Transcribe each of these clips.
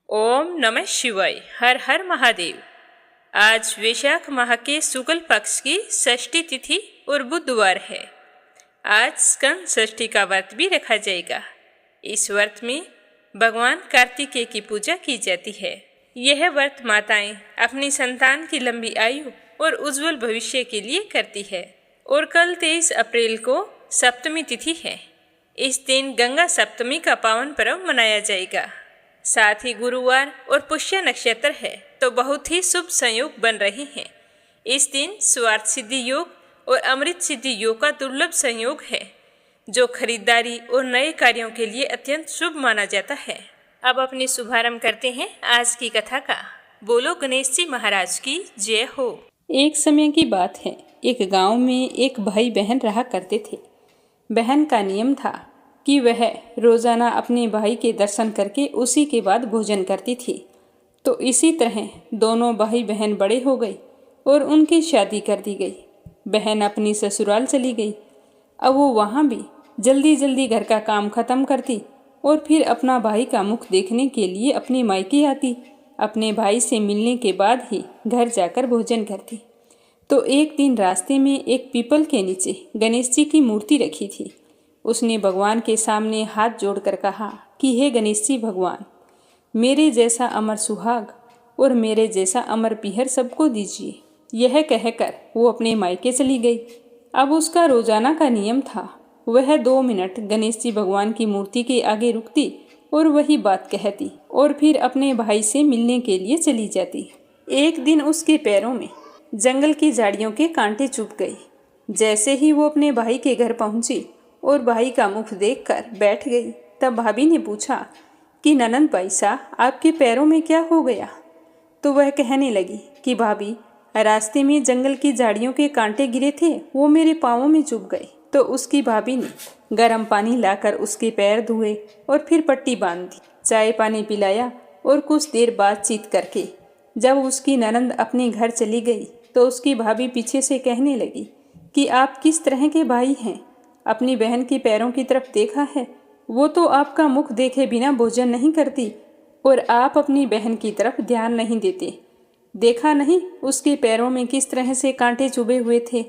ओम नमः शिवाय। हर हर महादेव। आज वैशाख माह के शुक्ल पक्ष की षष्ठी तिथि और बुधवार है। आज स्कंद षष्ठी का व्रत भी रखा जाएगा। इस व्रत में भगवान कार्तिकेय की पूजा की जाती है। यह व्रत माताएं अपनी संतान की लंबी आयु और उज्जवल भविष्य के लिए करती है। और कल 23 अप्रैल को सप्तमी तिथि है। इस दिन गंगा सप्तमी का पावन पर्व मनाया जाएगा। साथ ही गुरुवार और पुष्य नक्षत्र है तो बहुत ही शुभ संयोग बन रहे हैं। इस दिन स्वार्थ सिद्धि योग और अमृत सिद्धि योग का दुर्लभ संयोग है, जो खरीदारी और नए कार्यों के लिए अत्यंत शुभ माना जाता है। अब अपने शुभारंभ करते हैं आज की कथा का। बोलो गणेश जी महाराज की जय हो। एक समय की बात है, एक गांव में एक भाई बहन रहा करते थे। बहन का नियम था कि वह रोजाना अपने भाई के दर्शन करके उसी के बाद भोजन करती थी। तो इसी तरह दोनों भाई बहन बड़े हो गए और उनकी शादी कर दी गई। बहन अपनी ससुराल चली गई। अब वो वहाँ भी जल्दी जल्दी घर का काम खत्म करती और फिर अपना भाई का मुख देखने के लिए अपने मायके आती। अपने भाई से मिलने के बाद ही घर जाकर भोजन करती। तो एक दिन रास्ते में एक पीपल के नीचे गणेश जी की मूर्ति रखी थी। उसने भगवान के सामने हाथ जोड़कर कहा कि हे गणेश जी भगवान, मेरे जैसा अमर सुहाग और मेरे जैसा अमर पीहर सबको दीजिए। यह कहकर वो अपने मायके चली गई। अब उसका रोजाना का नियम था, वह 2 मिनट गणेश जी भगवान की मूर्ति के आगे रुकती और वही बात कहती और फिर अपने भाई से मिलने के लिए चली जाती। एक दिन उसके पैरों में जंगल की झाड़ियों के कांटे चुभ गए। जैसे ही वो अपने भाई के घर पहुंची और भाई का मुख देखकर बैठ गई, तब भाभी ने पूछा कि ननंद पैसा आपके पैरों में क्या हो गया। तो वह कहने लगी कि भाभी, रास्ते में जंगल की झाड़ियों के कांटे गिरे थे, वो मेरे पाँवों में चुभ गए। तो उसकी भाभी ने गर्म पानी लाकर उसके पैर धोए और फिर पट्टी बांध दी, चाय पानी पिलाया और कुछ देर बातचीत करके जब उसकी ननंद अपने घर चली गई तो उसकी भाभी पीछे से कहने लगी कि आप किस तरह के भाई हैं। अपनी बहन के पैरों की तरफ देखा है, वो तो आपका मुख देखे बिना भोजन नहीं करती और आप अपनी बहन की तरफ ध्यान नहीं देते। देखा नहीं उसके पैरों में किस तरह से कांटे चुभे हुए थे।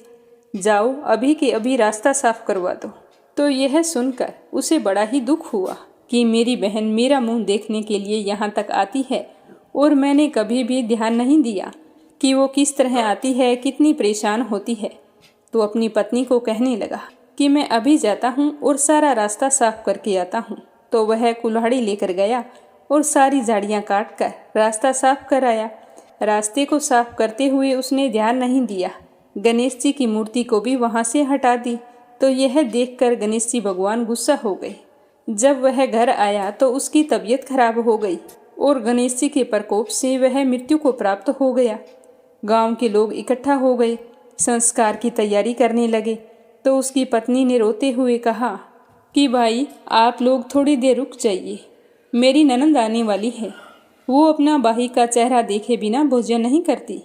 जाओ अभी के अभी रास्ता साफ करवा दो। तो यह सुनकर उसे बड़ा ही दुख हुआ कि मेरी बहन मेरा मुंह देखने के लिए यहाँ तक आती है और मैंने कभी भी ध्यान नहीं दिया कि वो किस तरह आती है, कितनी परेशान होती है। तो अपनी पत्नी को कहने लगा कि मैं अभी जाता हूँ और सारा रास्ता साफ करके आता हूँ। तो वह कुल्हाड़ी लेकर गया और सारी झाड़ियाँ काट कर रास्ता साफ कराया। रास्ते को साफ करते हुए उसने ध्यान नहीं दिया, गणेश जी की मूर्ति को भी वहाँ से हटा दी। तो यह देखकर गणेश जी भगवान गुस्सा हो गए। जब वह घर आया तो उसकी तबीयत खराब हो गई और गणेश जी के प्रकोप से वह मृत्यु को प्राप्त हो गया। गांव के लोग इकट्ठा हो गए, संस्कार की तैयारी करने लगे। तो उसकी पत्नी ने रोते हुए कहा कि भाई, आप लोग थोड़ी देर रुक जाइए, मेरी ननंद आने वाली है। वो अपना भाई का चेहरा देखे बिना भोजन नहीं करती।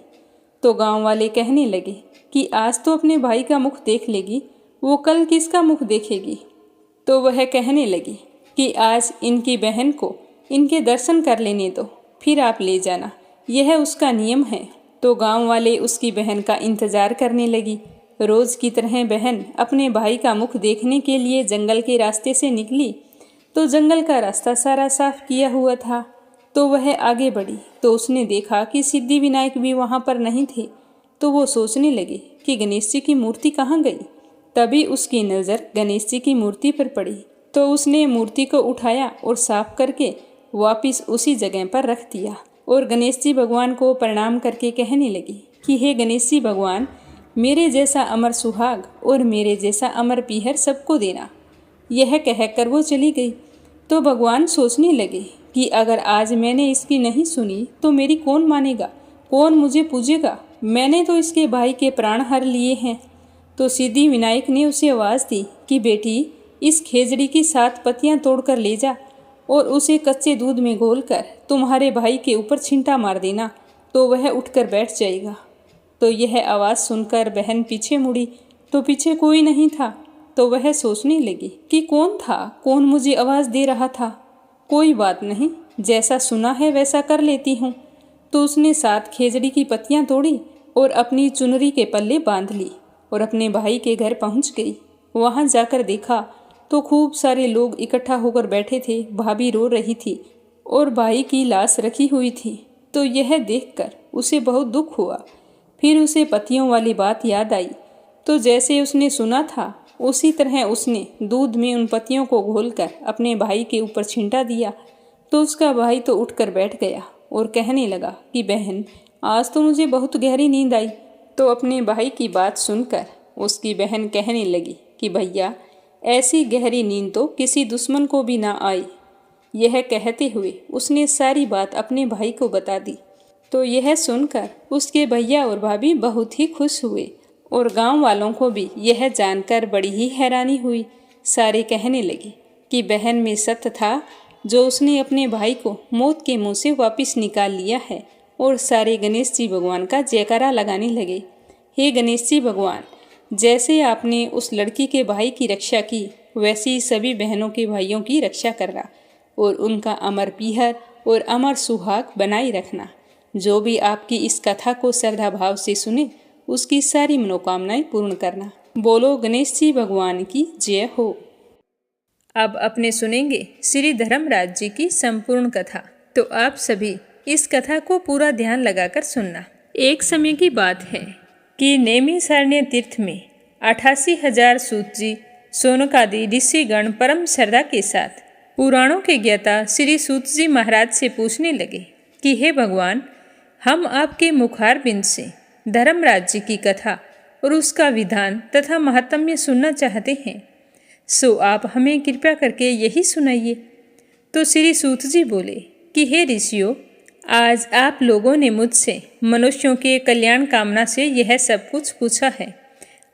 तो गांव वाले कहने लगे कि आज तो अपने भाई का मुख देख लेगी, वो कल किसका मुख देखेगी। तो वह कहने लगी कि आज इनकी बहन को इनके दर्शन कर लेने दो, फिर आप ले जाना, यह उसका नियम है। तो गांव वाले उसकी बहन का इंतजार करने लगी। रोज की तरह बहन अपने भाई का मुख देखने के लिए जंगल के रास्ते से निकली। तो जंगल का रास्ता सारा साफ किया हुआ था। तो वह आगे बढ़ी तो उसने देखा कि सिद्धि विनायक भी वहाँ पर नहीं थे। तो वो सोचने लगी कि गणेश जी की मूर्ति कहाँ गई। तभी उसकी नज़र गणेश जी की मूर्ति पर पड़ी। तो उसने मूर्ति को उठाया और साफ करके वापिस उसी जगह पर रख दिया और गणेश जी भगवान को प्रणाम करके कहने लगी कि हे गणेश जी भगवान, मेरे जैसा अमर सुहाग और मेरे जैसा अमर पीहर सबको देना। यह कहकर वो चली गई। तो भगवान सोचने लगे कि अगर आज मैंने इसकी नहीं सुनी तो मेरी कौन मानेगा, कौन मुझे पूजेगा। मैंने तो इसके भाई के प्राण हर लिए हैं। तो सिद्धि विनायक ने उसे आवाज़ दी कि बेटी, इस खेजड़ी की 7 पत्तियां तोड़कर ले जा और उसे कच्चे दूध में घोलकर तुम्हारे भाई के ऊपर छींटा मार देना, तो वह उठकर बैठ जाएगा। तो यह आवाज़ सुनकर बहन पीछे मुड़ी तो पीछे कोई नहीं था। तो वह सोचने लगी कि कौन था, कौन मुझे आवाज़ दे रहा था। कोई बात नहीं, जैसा सुना है वैसा कर लेती हूँ। तो उसने 7 खेजड़ी की पत्तियाँ तोड़ी और अपनी चुनरी के पल्ले बांध ली और अपने भाई के घर पहुँच गई। वहाँ जाकर देखा तो खूब सारे लोग इकट्ठा होकर बैठे थे। भाभी रो रही थी और भाई की लाश रखी हुई थी। तो यह देखकर उसे बहुत दुख हुआ। फिर उसे पत्तियों वाली बात याद आई। तो जैसे उसने सुना था उसी तरह उसने दूध में उन पत्तियों को घोलकर अपने भाई के ऊपर छिंटा दिया। तो उसका भाई तो उठकर बैठ गया और कहने लगा कि बहन, आज तो मुझे बहुत गहरी नींद आई। तो अपने भाई की बात सुनकर उसकी बहन कहने लगी कि भैया, ऐसी गहरी नींद तो किसी दुश्मन को भी ना आई। यह कहते हुए उसने सारी बात अपने भाई को बता दी। तो यह सुनकर उसके भैया और भाभी बहुत ही खुश हुए और गांव वालों को भी यह जानकर बड़ी ही हैरानी हुई। सारे कहने लगे कि बहन में सत्य था जो उसने अपने भाई को मौत के मुंह से वापस निकाल लिया है। और सारे गणेश जी भगवान का जयकारा लगाने लगे। हे गणेश जी भगवान, जैसे आपने उस लड़की के भाई की रक्षा की वैसे ही सभी बहनों के भाइयों की रक्षा करना और उनका अमर पीहर और अमर सुहाग बनाए रखना। जो भी आपकी इस कथा को श्रद्धा भाव से सुने उसकी सारी मनोकामनाएं पूर्ण करना। बोलो गणेश जी भगवान की जय हो। अब अपने सुनेंगे श्री धर्मराज जी की संपूर्ण कथा। तो आप सभी इस कथा को पूरा ध्यान लगाकर सुनना। एक समय की बात है कि नैमिषारण्य तीर्थ में 88,000 सूत जी, शौनकादि ऋषिगण परम श्रद्धा के साथ पुराणों के ज्ञाता श्री सूत जी महाराज से पूछने लगे कि हे भगवान, हम आपके मुखार बिंद से धर्मराज जी की कथा और उसका विधान तथा महात्म्य सुनना चाहते हैं। सो आप हमें कृपया करके यही सुनाइए। तो श्री सूत जी बोले कि हे ऋषियों, आज आप लोगों ने मुझसे मनुष्यों के कल्याण कामना से यह सब कुछ पूछा है।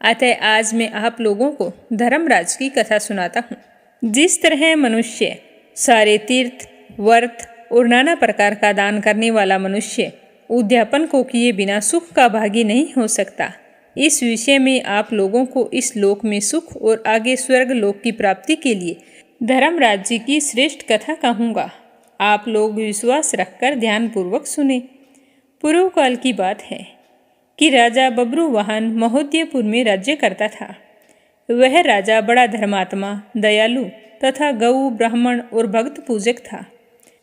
अतः आज मैं आप लोगों को धर्मराज की कथा सुनाता हूँ। जिस तरह मनुष्य सारे तीर्थ, व्रत और नाना प्रकार का दान करने वाला मनुष्य उद्यापन को किए बिना सुख का भागी नहीं हो सकता, इस विषय में आप लोगों को इस लोक में सुख और आगे स्वर्ग लोक की प्राप्ति के लिए धर्मराज जी की श्रेष्ठ कथा कहूँगा। आप लोग विश्वास रखकर ध्यानपूर्वक सुने। पूर्व काल की बात है कि राजा बब्रुवाहन महोदयपुर में राज्य करता था। वह राजा बड़ा धर्मात्मा, दयालु तथा गौ, ब्राह्मण और भक्त पूजक था।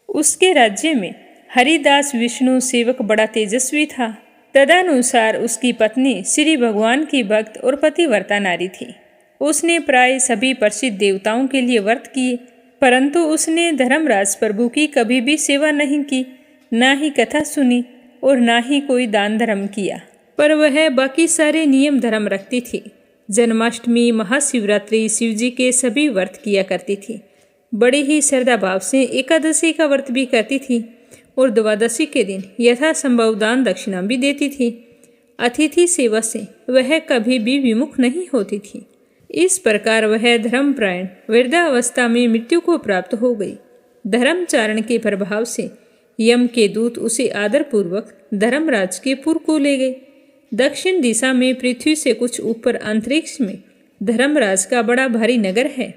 उसके राज्य में हरिदास विष्णु सेवक बड़ा तेजस्वी था। तदनुसार उसकी पत्नी श्री भगवान की भक्त और पतिव्रता नारी थी। उसने प्राय सभी प्रसिद्ध देवताओं के लिए व्रत किए, परंतु उसने धर्मराज प्रभु की कभी भी सेवा नहीं की, ना ही कथा सुनी और ना ही कोई दान धर्म किया। पर वह बाकी सारे नियम धर्म रखती थी। जन्माष्टमी, महाशिवरात्रि, शिवजी के सभी व्रत किया करती थी। बड़े ही श्रद्धा भाव से एकादशी का व्रत भी करती थी और द्वादशी के दिन यथासंभव दान दक्षिणा भी देती थी। अतिथि सेवा से वह कभी भी विमुख नहीं होती थी। इस प्रकार वह धर्मपरायण वृद्धावस्था में मृत्यु को प्राप्त हो गई। धर्मचारण के प्रभाव से यम के दूत उसे आदरपूर्वक धर्मराज के पुर को ले गए। दक्षिण दिशा में पृथ्वी से कुछ ऊपर अंतरिक्ष में धर्मराज का बड़ा भारी नगर है,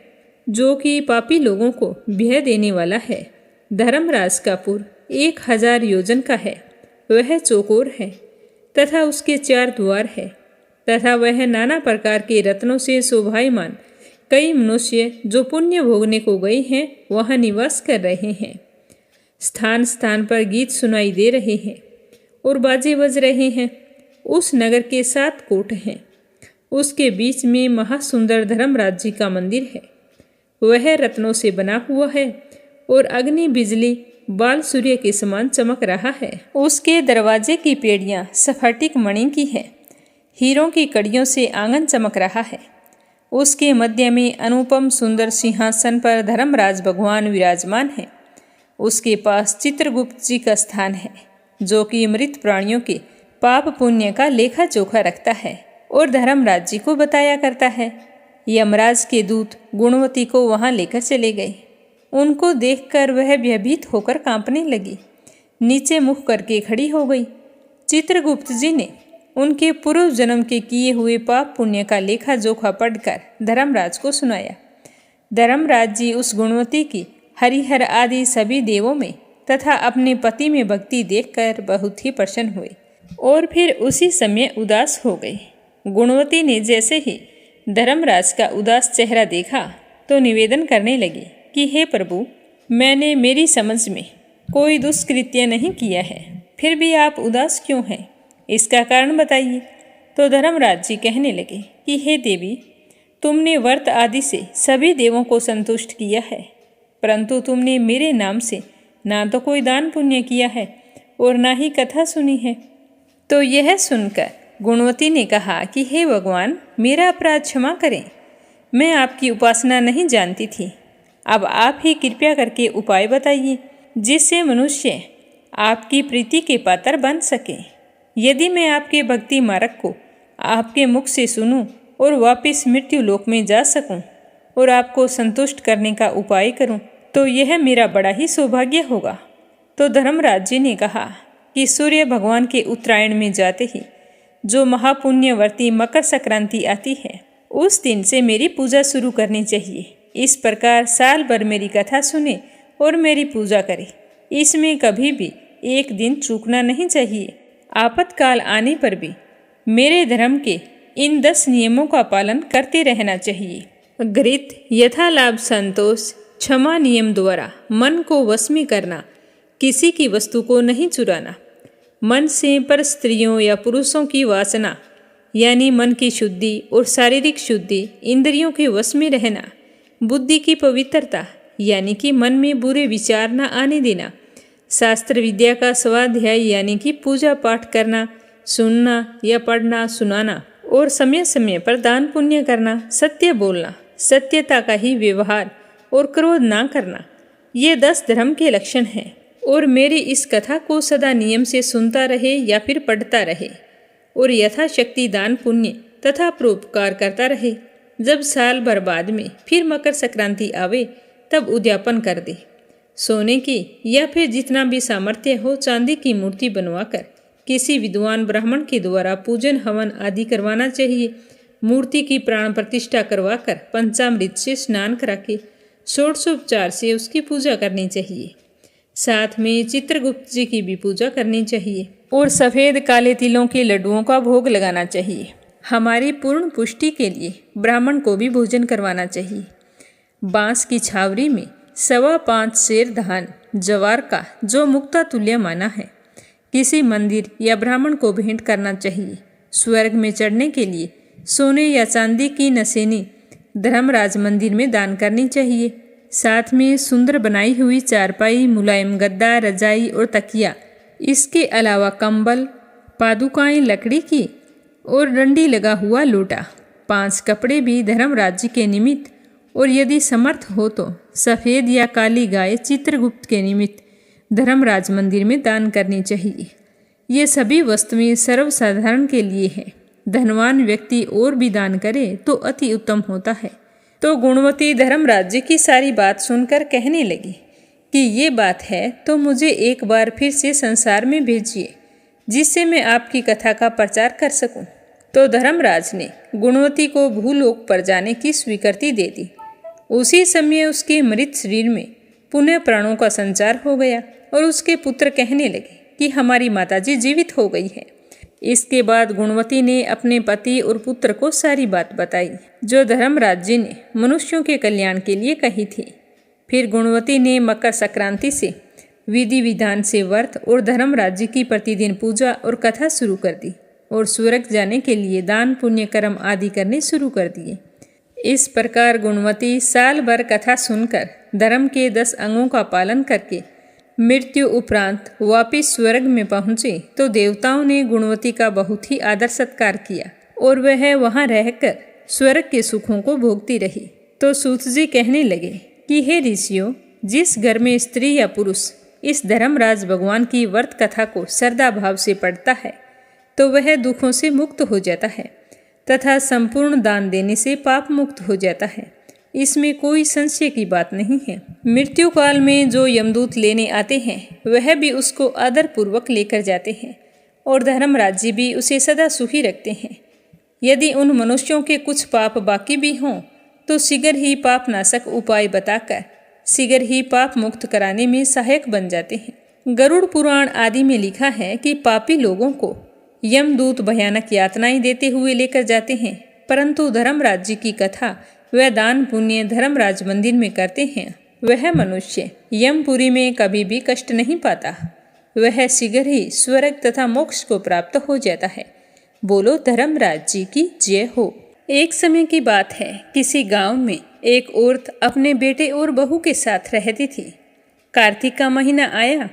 जो कि पापी लोगों को भय देने वाला है। धर्मराज का पुर 1000 योजन का है। वह चौकोर है तथा उसके 4 द्वार है तथा वह नाना प्रकार के रत्नों से शोभायमान कई मनुष्य जो पुण्य भोगने को गए हैं वहाँ निवास कर रहे हैं। स्थान स्थान पर गीत सुनाई दे रहे हैं और बाजे बज रहे हैं। उस नगर के 7 कोट हैं। उसके बीच में महासुंदर धर्मराज जी का मंदिर है। वह रत्नों से बना हुआ है और अग्नि बिजली बाल सूर्य के समान चमक रहा है। उसके दरवाजे की पेड़ियाँ स्फटिक मणि की है। हीरों की कड़ियों से आंगन चमक रहा है। उसके मध्य में अनुपम सुंदर सिंहासन पर धर्मराज भगवान विराजमान है। उसके पास चित्रगुप्त जी का स्थान है, जो कि मृत प्राणियों के पाप पुण्य का लेखा जोखा रखता है और धर्मराज जी को बताया करता है। यमराज के दूत गुणवती को वहां लेकर चले गए। उनको देखकर वह भयभीत होकर कांपने लगी, नीचे मुख करके खड़ी हो गई। चित्रगुप्त जी ने उनके पूर्व जन्म के किए हुए पाप पुण्य का लेखा जोखा पढ़कर धर्मराज को सुनाया। धर्मराज जी उस गुणवती की हरिहर आदि सभी देवों में तथा अपने पति में भक्ति देखकर बहुत ही प्रसन्न हुए और फिर उसी समय उदास हो गए। गुणवती ने जैसे ही धर्मराज का उदास चेहरा देखा तो निवेदन करने लगी कि हे प्रभु, मैंने मेरी समझ में कोई दुष्कृत्य नहीं किया है, फिर भी आप उदास क्यों हैं? इसका कारण बताइए। तो धर्मराज जी कहने लगे कि हे देवी, तुमने व्रत आदि से सभी देवों को संतुष्ट किया है, परंतु तुमने मेरे नाम से ना तो कोई दान पुण्य किया है और ना ही कथा सुनी है। तो यह सुनकर गुणवती ने कहा कि हे भगवान, मेरा अपराध क्षमा करें, मैं आपकी उपासना नहीं जानती थी। अब आप ही कृपया करके उपाय बताइए जिससे मनुष्य आपकी प्रीति के पात्र बन सके। यदि मैं आपके भक्ति मार्ग को आपके मुख से सुनूं और वापस मृत्यु लोक में जा सकूं और आपको संतुष्ट करने का उपाय करूं, तो यह मेरा बड़ा ही सौभाग्य होगा। तो धर्मराज जी ने कहा कि सूर्य भगवान के उत्तरायण में जाते ही जो महापुण्यवर्ती मकर संक्रांति आती है, उस दिन से मेरी पूजा शुरू करनी चाहिए। इस प्रकार साल भर मेरी कथा सुने और मेरी पूजा करे। इसमें कभी भी एक दिन चूकना नहीं चाहिए। आपातकाल आने पर भी मेरे धर्म के इन 10 नियमों का पालन करते रहना चाहिए। घृत, यथालाभ संतोष, क्षमा नियम द्वारा मन को वश में करना, किसी की वस्तु को नहीं चुराना, मन से पर स्त्रियों या पुरुषों की वासना यानी मन की शुद्धि और शारीरिक शुद्धि, इंद्रियों के वश में रहना, बुद्धि की पवित्रता यानी कि मन में बुरे विचार न आने देना, शास्त्र विद्या का स्वाध्याय यानी कि पूजा पाठ करना, सुनना या पढ़ना सुनाना और समय समय पर दान पुण्य करना, सत्य बोलना, सत्यता का ही व्यवहार और क्रोध ना करना, ये 10 धर्म के लक्षण हैं। और मेरी इस कथा को सदा नियम से सुनता रहे या फिर पढ़ता रहे और यथाशक्ति दान पुण्य तथा परोपकार करता रहे। जब साल भर बाद में फिर मकर संक्रांति आवे तब उद्यापन कर दे। सोने की या फिर जितना भी सामर्थ्य हो चांदी की मूर्ति बनवाकर किसी विद्वान ब्राह्मण के द्वारा पूजन हवन आदि करवाना चाहिए। मूर्ति की प्राण प्रतिष्ठा करवाकर पंचामृत से स्नान करा के षोडशोपचार से उसकी पूजा करनी चाहिए। साथ में चित्रगुप्त जी की भी पूजा करनी चाहिए और सफ़ेद काले तिलों के लड्डुओं का भोग लगाना चाहिए। हमारी पूर्ण पुष्टि के लिए ब्राह्मण को भी भोजन करवाना चाहिए। बांस की छावरी में 5.25 सेर धान जवार का जो मुक्ता तुल्य माना है, किसी मंदिर या ब्राह्मण को भेंट करना चाहिए। स्वर्ग में चढ़ने के लिए सोने या चांदी की नसेनी धर्मराज मंदिर में दान करनी चाहिए। साथ में सुंदर बनाई हुई चारपाई, मुलायम गद्दा, रजाई और तकिया, इसके अलावा कंबल, पादुकाएं लकड़ी की और डंडी लगा हुआ लोटा, 5 कपड़े भी धर्मराज के निमित्त और यदि समर्थ हो तो सफ़ेद या काली गाय चित्रगुप्त के निमित्त धर्मराज मंदिर में दान करनी चाहिए। ये सभी वस्तुएं सर्वसाधारण के लिए है। धनवान व्यक्ति और भी दान करे तो अति उत्तम होता है। तो गुणवती धर्मराज जी की सारी बात सुनकर कहने लगी कि ये बात है तो मुझे एक बार फिर से संसार में भेजिए जिससे मैं आपकी कथा का प्रचार कर सकूं। तो धर्मराज ने गुणवती को भूलोक पर जाने की स्वीकृति दे दी। उसी समय उसके मृत शरीर में पुनः प्राणों का संचार हो गया और उसके पुत्र कहने लगे कि हमारी माताजी जीवित हो गई है। इसके बाद गुणवती ने अपने पति और पुत्र को सारी बात बताई जो धर्मराज जी ने मनुष्यों के कल्याण के लिए कही थी। फिर गुणवती ने मकर संक्रांति से विधि विधान से व्रत और धर्मराज जी की प्रतिदिन पूजा और कथा शुरू कर दी और स्वर्ग जाने के लिए दान पुण्य कर्म आदि करने शुरू कर दिए। इस प्रकार गुणवती साल भर कथा सुनकर धर्म के 10 अंगों का पालन करके मृत्यु उपरांत वापिस स्वर्ग में पहुंचे तो देवताओं ने गुणवती का बहुत ही आदर सत्कार किया और वह वहां रहकर स्वर्ग के सुखों को भोगती रही। तो सूत जी कहने लगे कि हे ऋषियों, जिस घर में स्त्री या पुरुष इस धर्मराज भगवान की व्रत कथा को श्रद्धा भाव से पढ़ता है तो वह दुखों से मुक्त हो जाता है तथा संपूर्ण दान देने से पाप मुक्त हो जाता है। इसमें कोई संशय की बात नहीं है। मृत्यु काल में जो यमदूत लेने आते हैं वह भी उसको आदर पूर्वक लेकर जाते हैं और धर्मराज जी भी उसे सदा सुखी रखते हैं। यदि उन मनुष्यों के कुछ पाप बाकी भी हों तो शीघ्र ही पाप नाशक उपाय बताकर शीघ्र ही पाप मुक्त कराने में सहायक बन जाते हैं। गरुड़ पुराण आदि में लिखा है कि पापी लोगों को यमदूत भयानक यातनाएं देते हुए लेकर जाते हैं, परंतु धर्मराज जी की कथा वह दान पुण्य धर्मराज मंदिर में करते हैं, वह मनुष्य यमपुरी में कभी भी कष्ट नहीं पाता। वह शीघ्र ही स्वर्ग तथा मोक्ष को प्राप्त हो जाता है। बोलो धर्मराज जी की जय हो। एक समय की बात है, किसी गांव में एक औरत अपने बेटे और बहू के साथ रहती थी। कार्तिक का महीना आया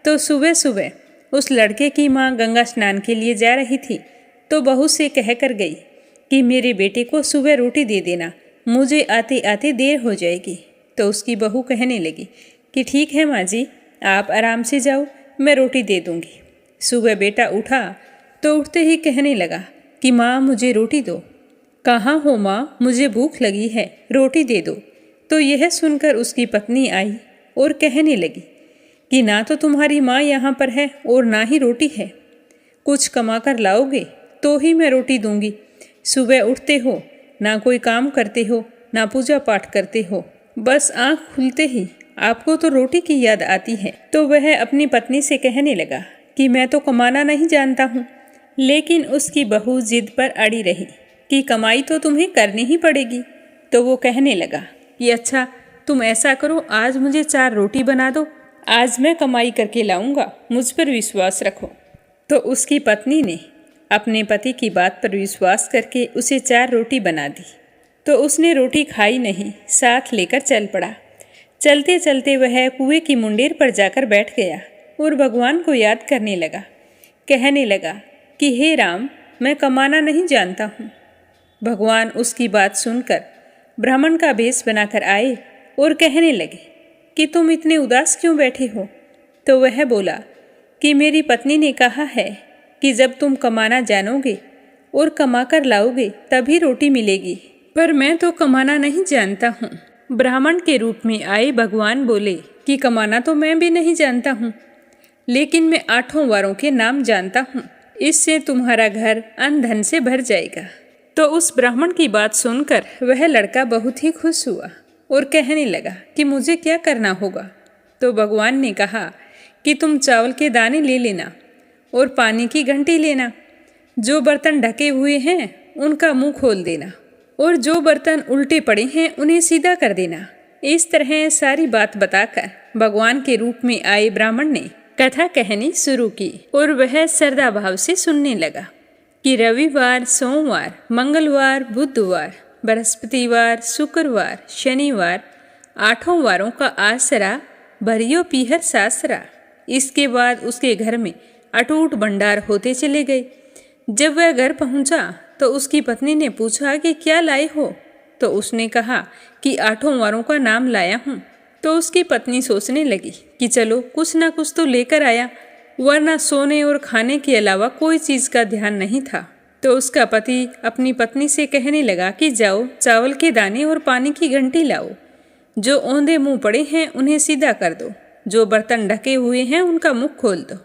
तो सुबह सुबह उस लड़के की माँ गंगा स्नान के लिए जा रही थी, तो बहू से कह कर गई कि मेरे बेटे को सुबह रोटी दे देना, मुझे आते आते देर हो जाएगी। तो उसकी बहू कहने लगी कि ठीक है माँ जी, आप आराम से जाओ, मैं रोटी दे दूँगी। सुबह बेटा उठा तो उठते ही कहने लगा कि माँ मुझे रोटी दो। कहाँ हो माँ, मुझे भूख लगी है, रोटी दे दो। तो यह सुनकर उसकी पत्नी आई और कहने लगी कि ना तो तुम्हारी माँ यहाँ पर है और ना ही रोटी है, कुछ कमा कर लाओगे तो ही मैं रोटी दूंगी। सुबह उठते हो, ना कोई काम करते हो, ना पूजा पाठ करते हो, बस आँख खुलते ही आपको तो रोटी की याद आती है। तो वह अपनी पत्नी से कहने लगा कि मैं तो कमाना नहीं जानता हूँ। लेकिन उसकी बहू जिद पर अड़ी रही कि कमाई तो तुम्हें करनी ही पड़ेगी। तो वो कहने लगा कि अच्छा तुम ऐसा करो, आज मुझे 4 रोटी बना दो, आज मैं कमाई करके लाऊंगा, मुझ पर विश्वास रखो। तो उसकी पत्नी ने अपने पति की बात पर विश्वास करके उसे 4 रोटी बना दी। तो उसने रोटी खाई नहीं, साथ लेकर चल पड़ा। चलते चलते वह कुएं की मुंडेर पर जाकर बैठ गया और भगवान को याद करने लगा। कहने लगा कि हे राम, मैं कमाना नहीं जानता हूँ। भगवान उसकी बात सुनकर ब्राह्मण का भेष बनाकर आए और कहने लगे कि तुम इतने उदास क्यों बैठे हो। तो वह बोला कि मेरी पत्नी ने कहा है कि जब तुम कमाना जानोगे और कमा कर लाओगे तभी रोटी मिलेगी, पर मैं तो कमाना नहीं जानता हूँ। ब्राह्मण के रूप में आए भगवान बोले कि कमाना तो मैं भी नहीं जानता हूँ, लेकिन मैं 8 वारों के नाम जानता हूँ, इससे तुम्हारा घर अन्न धन से भर जाएगा। तो उस ब्राह्मण की बात सुनकर वह लड़का बहुत ही खुश हुआ और कहने लगा कि मुझे क्या करना होगा। तो भगवान ने कहा कि तुम चावल के दाने ले लेना और पानी की घंटी लेना, जो बर्तन ढके हुए हैं उनका मुंह खोल देना और जो बर्तन उल्टे पड़े हैं उन्हें सीधा कर देना। इस तरह सारी बात बताकर भगवान के रूप में आए ब्राह्मण ने कथा कहनी शुरू की और वह श्रद्धा भाव से सुनने लगा कि रविवार, सोमवार, मंगलवार, बुधवार, बृहस्पतिवार, शुक्रवार, शनिवार 8 वारों का आसरा, भरियो पीहर सासरा। इसके बाद उसके घर में अटूट भंडार होते चले गए। जब वह घर पहुंचा तो उसकी पत्नी ने पूछा कि क्या लाए हो। तो उसने कहा कि 8 वारों का नाम लाया हूँ। तो उसकी पत्नी सोचने लगी कि चलो कुछ ना कुछ तो लेकर आया, वरना सोने और खाने के अलावा कोई चीज़ का ध्यान नहीं था। तो उसका पति अपनी पत्नी से कहने लगा कि जाओ चावल के दाने और पानी की घंटी लाओ, जो औंधे मुंह पड़े हैं उन्हें सीधा कर दो, जो बर्तन ढके हुए हैं उनका मुख खोल दो।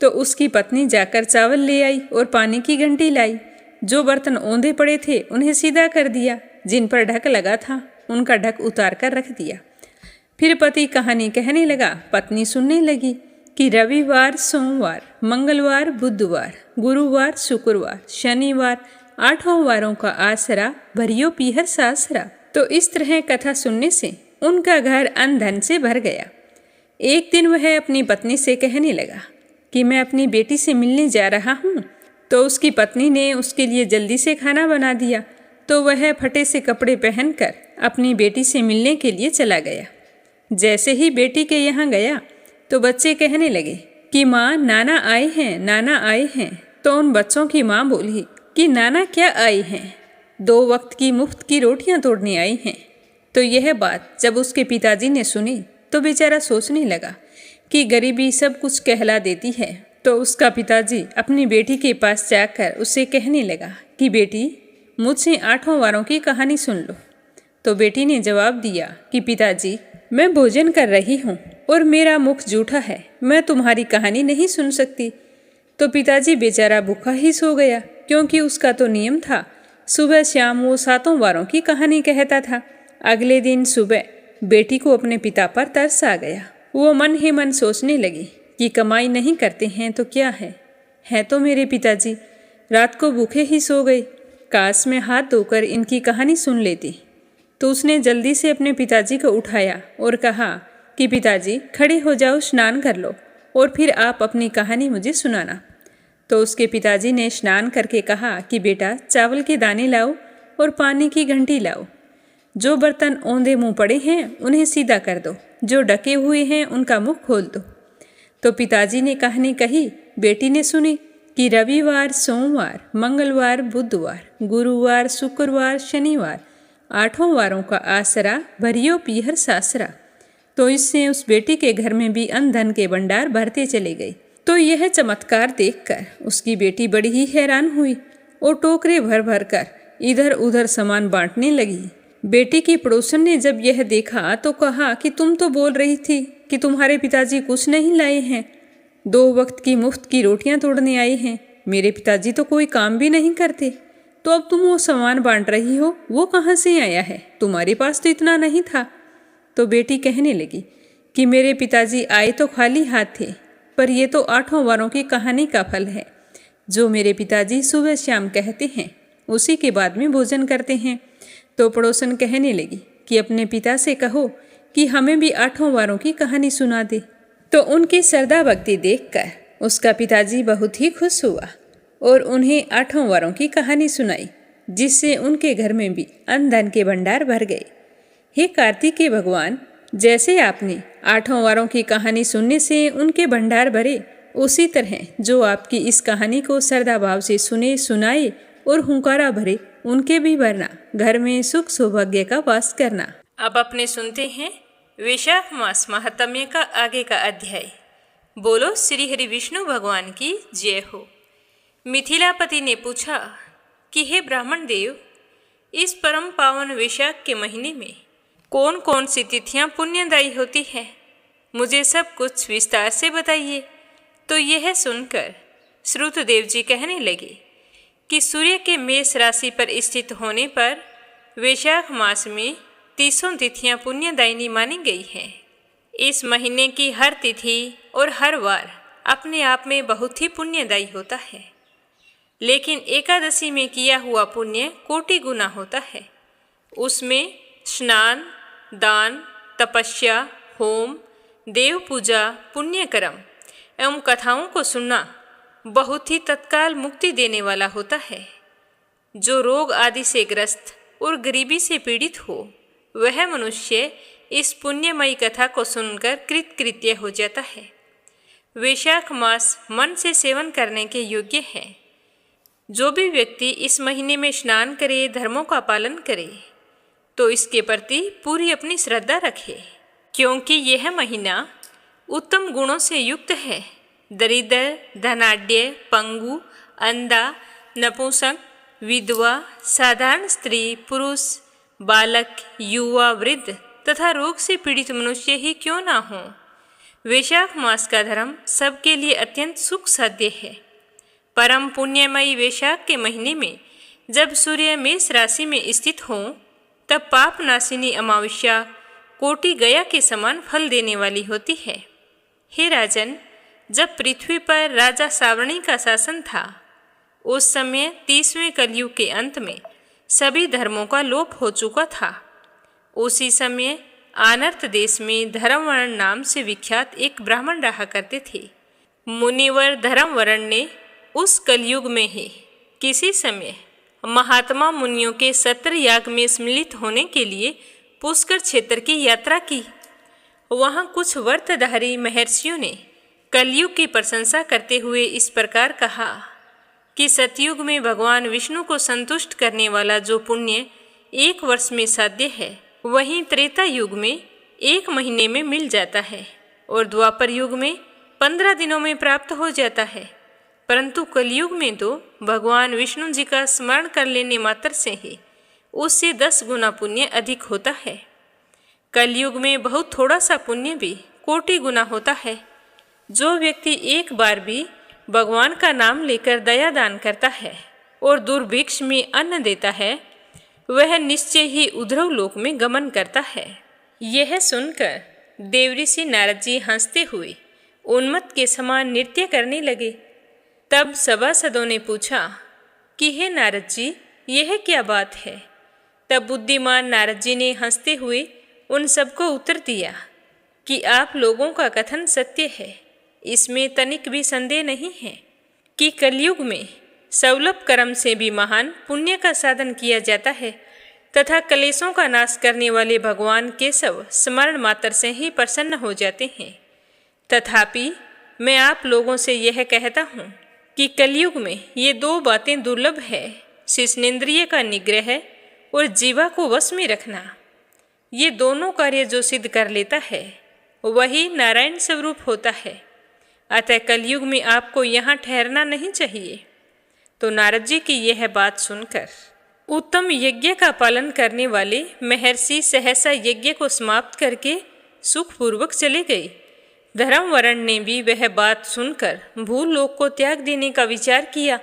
तो उसकी पत्नी जाकर चावल ले आई और पानी की घंटी लाई। जो बर्तन औंधे पड़े थे उन्हें सीधा कर दिया, जिन पर ढक लगा था उनका ढक उतार कर रख दिया। फिर पति कहानी कहने लगा, पत्नी सुनने लगी कि रविवार, सोमवार, मंगलवार, बुधवार, गुरुवार, शुक्रवार, शनिवार 8 वारों का आसरा, भरियो पीहर सासरा। तो इस तरह कथा सुनने से उनका घर अन्न धन से भर गया। एक दिन वह अपनी पत्नी से कहने लगा कि मैं अपनी बेटी से मिलने जा रहा हूँ। तो उसकी पत्नी ने उसके लिए जल्दी से खाना बना दिया। तो वह फटे से कपड़े पहनकर अपनी बेटी से मिलने के लिए चला गया। जैसे ही बेटी के यहाँ गया तो बच्चे कहने लगे कि माँ नाना आए हैं, नाना आए हैं। तो उन बच्चों की माँ बोली कि नाना क्या आए हैं, 2 वक्त की मुफ्त की रोटियाँ तोड़ने आई हैं। तो यह बात जब उसके पिताजी ने सुनी तो बेचारा सोचने लगा कि गरीबी सब कुछ कहला देती है। तो उसका पिताजी अपनी बेटी के पास जाकर उससे कहने लगा कि बेटी मुझसे 8 वारों की कहानी सुन लो। तो बेटी ने जवाब दिया कि पिताजी मैं भोजन कर रही हूँ और मेरा मुख जूठा है, मैं तुम्हारी कहानी नहीं सुन सकती। तो पिताजी बेचारा भूखा ही सो गया, क्योंकि उसका तो नियम था सुबह शाम वो 7 वारों की कहानी कहता था। अगले दिन सुबह बेटी को अपने पिता पर तरस आ गया। वो मन ही मन सोचने लगी कि कमाई नहीं करते हैं तो क्या है तो मेरे पिताजी रात को भूखे ही सो गए। काश मैं हाथ धोकर इनकी कहानी सुन लेती। तो उसने जल्दी से अपने पिताजी को उठाया और कहा कि पिताजी खड़े हो जाओ, स्नान कर लो और फिर आप अपनी कहानी मुझे सुनाना। तो उसके पिताजी ने स्नान करके कहा कि बेटा चावल के दाने लाओ और पानी की घंटी लाओ। जो बर्तन औंधे मुंह पड़े हैं उन्हें सीधा कर दो, जो ढके हुए हैं उनका मुंह खोल दो। तो पिताजी ने कहानी कही, बेटी ने सुनी कि रविवार, सोमवार, मंगलवार, बुधवार, गुरुवार, शुक्रवार, शनिवार 8 वारों का आसरा भरियो पीहर सासरा। तो इससे उस बेटी के घर में भी अन्न धन के भंडार भरते चले गए। तो यह चमत्कार देखकर उसकी बेटी बड़ी ही हैरान हुई और टोकरे भर भर कर इधर उधर सामान बांटने लगी। बेटी की पड़ोसन ने जब यह देखा तो कहा कि तुम तो बोल रही थी कि तुम्हारे पिताजी कुछ नहीं लाए हैं, 2 वक्त की मुफ्त की रोटियां तोड़ने आए हैं। मेरे पिताजी तो कोई काम भी नहीं करते, तो अब तुम वो सामान बांट रही हो, वो कहाँ से आया है? तुम्हारे पास तो इतना नहीं था। तो बेटी कहने लगी कि मेरे पिताजी आए तो खाली हाथ थे, पर ये तो 8 वारों की कहानी का फल है। जो मेरे पिताजी सुबह शाम कहते हैं उसी के बाद में भोजन करते हैं। तो पड़ोसन कहने लगी कि अपने पिता से कहो कि हमें भी 8 वारों की कहानी सुना दे। तो उनकी श्रद्धा भक्ति देखकर उसका पिताजी बहुत ही खुश हुआ और उन्हें 8 वारों की कहानी सुनाई, जिससे उनके घर में भी अन्न धन के भंडार भर गए। हे कार्तिकेय भगवान, जैसे आपने 8 वारों की कहानी सुनने से उनके भंडार भरे, उसी तरह जो आपकी इस कहानी को श्रद्धा भाव से सुने, सुनाए और हुंकारा भरे, उनके भी भरना, घर में सुख सौभाग्य का वास करना। अब अपने सुनते हैं वैशाख मास महात्म्य का आगे का अध्याय। बोलो श्री हरि विष्णु भगवान की जय हो। मिथिलापति ने पूछा कि हे ब्राह्मण देव, इस परम पावन वैशाख के महीने में कौन कौन सी तिथियां पुण्यदायी होती है? मुझे सब कुछ विस्तार से बताइए। तो यह सुनकर श्रुतदेव जी कहने लगे कि सूर्य के मेष राशि पर स्थित होने पर वैशाख मास में 30 तिथियां पुण्यदायिनी मानी गई हैं। इस महीने की हर तिथि और हर वार अपने आप में बहुत ही पुण्यदायी होता है, लेकिन एकादशी में किया हुआ पुण्य कोटि गुना होता है। उसमें स्नान, दान, तपस्या, होम, देव पूजा, पुण्यकर्म एवं कथाओं को सुनना बहुत ही तत्काल मुक्ति देने वाला होता है। जो रोग आदि से ग्रस्त और गरीबी से पीड़ित हो, वह मनुष्य इस पुण्यमयी कथा को सुनकर कृतकृत्य हो जाता है। वैशाख मास मन से सेवन करने के योग्य है। जो भी व्यक्ति इस महीने में स्नान करे, धर्मों का पालन करे, तो इसके प्रति पूरी अपनी श्रद्धा रखे, क्योंकि यह महीना उत्तम गुणों से युक्त है। दरिद्र, धनाढ्य, पंगु, अंधा, नपुंसक, विधवा, साधारण स्त्री, पुरुष, बालक, युवा, वृद्ध तथा रोग से पीड़ित मनुष्य ही क्यों ना हो, वैशाख मास का धर्म सबके लिए अत्यंत सुख साध्य है। परम पुण्यमयी वैशाख के महीने में जब सूर्य मेष राशि में स्थित हो, तब पाप नाशिनी अमावस्या कोटि गया के समान फल देने वाली होती है। हे राजन, जब पृथ्वी पर राजा सावर्णी का शासन था, उस समय 30वें कलयुग के अंत में सभी धर्मों का लोप हो चुका था। उसी समय आनर्त देश में धर्मवर्ण नाम से विख्यात एक ब्राह्मण रहा करते थे। मुनिवर धर्मवर्ण ने उस कलयुग में ही किसी समय महात्मा मुनियों के सत्र याग में सम्मिलित होने के लिए पुष्कर क्षेत्र की यात्रा की। वहाँ कुछ व्रतधारी महर्षियों ने कलयुग की प्रशंसा करते हुए इस प्रकार कहा कि सतयुग में भगवान विष्णु को संतुष्ट करने वाला जो पुण्य 1 वर्ष में साध्य है, वहीं त्रेता युग में 1 महीने में मिल जाता है और द्वापर युग में 15 दिनों में प्राप्त हो जाता है। परंतु कलयुग में तो भगवान विष्णु जी का स्मरण कर लेने मात्र से ही उससे 10 गुना पुण्य अधिक होता है। कलयुग में बहुत थोड़ा सा पुण्य भी कोटि गुना होता है। जो व्यक्ति एक बार भी भगवान का नाम लेकर दया दान करता है और दुर्भिक्ष में अन्न देता है, वह निश्चय ही उद्धव लोक में गमन करता है। यह सुनकर देवऋषि नारद जी हंसते हुए उन्मत्त के समान नृत्य करने लगे। तब सभासदों ने पूछा कि हे नारद जी, यह क्या बात है? तब बुद्धिमान नारद जी ने हंसते हुए उन सबको उत्तर दिया कि आप लोगों का कथन सत्य है। इसमें तनिक भी संदेह नहीं है कि कलयुग में सौलभ कर्म से भी महान पुण्य का साधन किया जाता है तथा कलेशों का नाश करने वाले भगवान केशव स्मरण मात्र से ही प्रसन्न हो जाते हैं। तथापि मैं आप लोगों से यह कहता हूँ कि कलयुग में ये दो बातें दुर्लभ है, शिष्णेन्द्रिय का निग्रह और जीवा को वश में रखना। ये दोनों कार्य जो सिद्ध कर लेता है वही नारायण स्वरूप होता है। अतः कलयुग में आपको यहाँ ठहरना नहीं चाहिए। तो नारद जी की यह बात सुनकर उत्तम यज्ञ का पालन करने वाले महर्षि सहसा यज्ञ को समाप्त करके सुखपूर्वक चले गए। धर्मवरण ने भी वह बात सुनकर भूलोक को त्याग देने का विचार किया।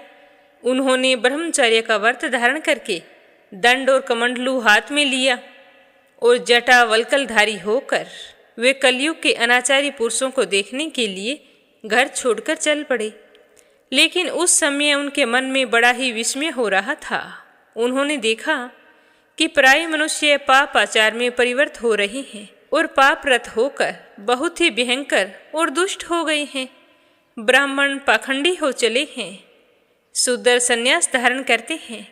उन्होंने ब्रह्मचर्य का व्रत धारण करके दंड और कमंडलू हाथ में लिया और जटा वल्कलधारी होकर वे कलयुग के अनाचारी पुरुषों को देखने के लिए घर छोड़कर चल पड़े। लेकिन उस समय उनके मन में बड़ा ही विस्मय हो रहा था। उन्होंने देखा कि प्राय मनुष्य पाप आचार में परिवर्त हो रहे हैं और पापरत होकर बहुत ही भयंकर और दुष्ट हो गए हैं। ब्राह्मण पाखंडी हो चले हैं, शूद्र संन्यास धारण करते हैं,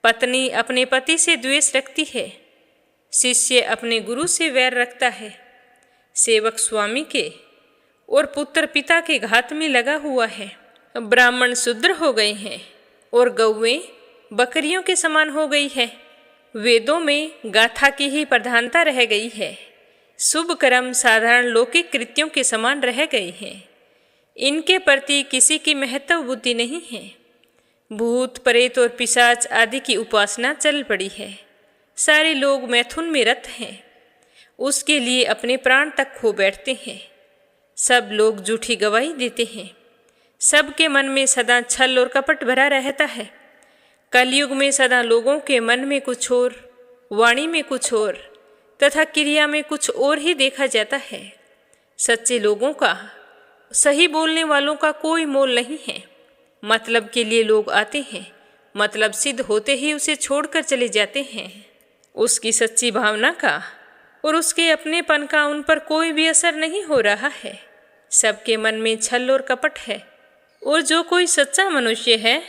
पत्नी अपने पति से द्वेष रखती है, शिष्य अपने गुरु से वैर रखता है, सेवक स्वामी के और पुत्र पिता के घात में लगा हुआ है। ब्राह्मण शूद्र हो गए हैं और गौएं बकरियों के समान हो गई है। वेदों में गाथा की ही प्रधानता रह गई है। शुभ कर्म साधारण लौकिक कृत्यों के समान रह गए हैं। इनके प्रति किसी की महत्व बुद्धि नहीं है। भूत प्रेत और पिशाच आदि की उपासना चल पड़ी है। सारे लोग मैथुन में रत हैं, उसके लिए अपने प्राण तक खो बैठते हैं। सब लोग झूठी गवाही देते हैं। सबके मन में सदा छल और कपट भरा रहता है। कलयुग में सदा लोगों के मन में कुछ और, वाणी में कुछ और तथा क्रिया में कुछ और ही देखा जाता है। सच्चे लोगों का, सही बोलने वालों का कोई मोल नहीं है। मतलब के लिए लोग आते हैं, मतलब सिद्ध होते ही उसे छोड़कर चले जाते हैं। उसकी सच्ची भावना का और उसके अपनेपन का उन पर कोई भी असर नहीं हो रहा है। सबके मन में छल और कपट है। और जो कोई सच्चा मनुष्य है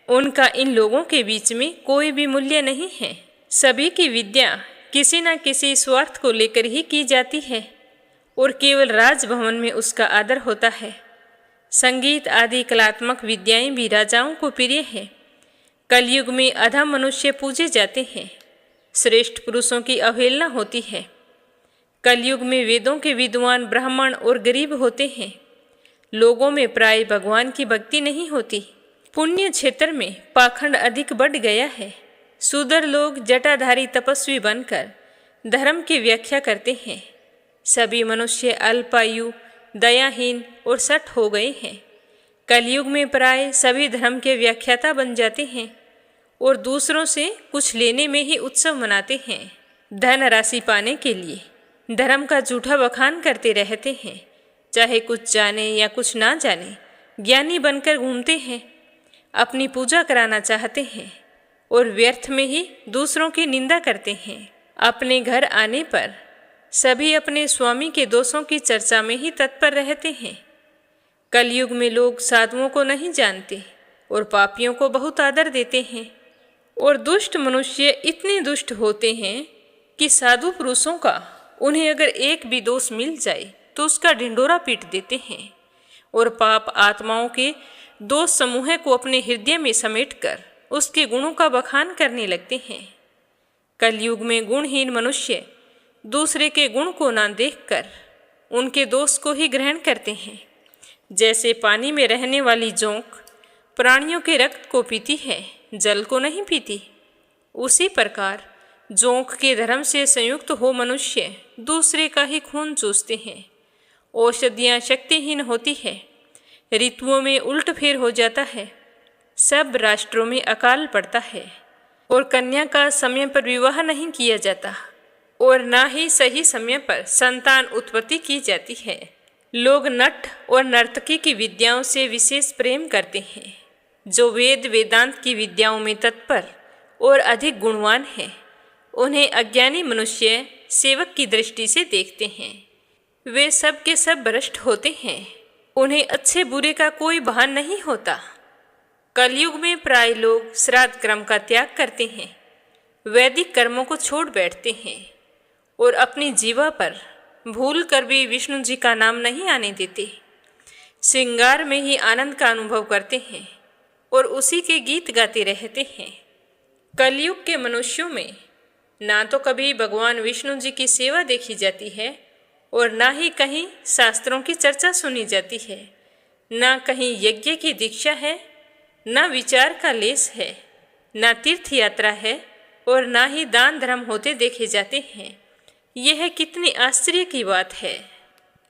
उनका इन लोगों के बीच में कोई भी मूल्य नहीं है। सभी की विद्या किसी न किसी स्वार्थ को लेकर ही की जाती है और केवल राजभवन में उसका आदर होता है। संगीत आदि कलात्मक विद्याएं भी राजाओं को प्रिय है। कलयुग में अधम मनुष्य पूजे जाते हैं, श्रेष्ठ पुरुषों की अवहेलना होती है। कलयुग में वेदों के विद्वान ब्राह्मण और गरीब होते हैं। लोगों में प्राय भगवान की भक्ति नहीं होती। पुण्य क्षेत्र में पाखंड अधिक बढ़ गया है। शूद्र लोग जटाधारी तपस्वी बनकर धर्म की व्याख्या करते हैं। सभी मनुष्य अल्पायु, दयाहीन और सठ हो गए हैं। कलयुग में प्राय सभी धर्म के व्याख्याता बन जाते हैं और दूसरों से कुछ लेने में ही उत्सव मनाते हैं। धन राशि पाने के लिए धर्म का झूठा बखान करते रहते हैं। चाहे कुछ जाने या कुछ ना जाने, ज्ञानी बनकर घूमते हैं। अपनी पूजा कराना चाहते हैं और व्यर्थ में ही दूसरों की निंदा करते हैं। अपने घर आने पर सभी अपने स्वामी के दोषों की चर्चा में ही तत्पर रहते हैं। कलयुग में लोग साधुओं को नहीं जानते और पापियों को बहुत आदर देते हैं। और दुष्ट मनुष्य इतने दुष्ट होते हैं कि साधु पुरुषों का उन्हें अगर एक भी दोष मिल जाए तो उसका ढिंढोरा पीट देते हैं और पाप आत्माओं के दोष समूह को अपने हृदय में समेटकर उसके गुणों का बखान करने लगते हैं। कलयुग में गुणहीन मनुष्य दूसरे के गुण को ना देखकर उनके दोष को ही ग्रहण करते हैं। जैसे पानी में रहने वाली जोंक प्राणियों के रक्त को पीती है, जल को नहीं पीती, उसी प्रकार जोंक के धर्म से संयुक्त हो मनुष्य दूसरे का ही खून चूसते हैं। औषधियाँ शक्तिहीन होती है, ऋतुओं में उल्ट फेर हो जाता है, सब राष्ट्रों में अकाल पड़ता है और कन्या का समय पर विवाह नहीं किया जाता। और ना ही सही समय पर संतान उत्पत्ति की जाती है। लोग नट और नर्तकी की विद्याओं से विशेष प्रेम करते हैं। जो वेद वेदांत की विद्याओं में तत्पर और अधिक गुणवान हैं, उन्हें अज्ञानी मनुष्य सेवक की दृष्टि से देखते हैं। वे सब के सब भ्रष्ट होते हैं। उन्हें अच्छे बुरे का कोई भान नहीं होता। कलयुग में प्राय लोग श्राद्ध क्रम का त्याग करते हैं, वैदिक कर्मों को छोड़ बैठते हैं और अपनी जीवा पर भूल कर भी विष्णु जी का नाम नहीं आने देते। श्रृंगार में ही आनंद का अनुभव करते हैं और उसी के गीत गाते रहते हैं। कलयुग के मनुष्यों में ना तो कभी भगवान विष्णु जी की सेवा देखी जाती है और ना ही कहीं शास्त्रों की चर्चा सुनी जाती है। ना कहीं यज्ञ की दीक्षा है, ना विचार का लेस है, ना तीर्थ यात्रा है और ना ही दान धर्म होते देखे जाते हैं। यह कितनी आश्चर्य की बात है।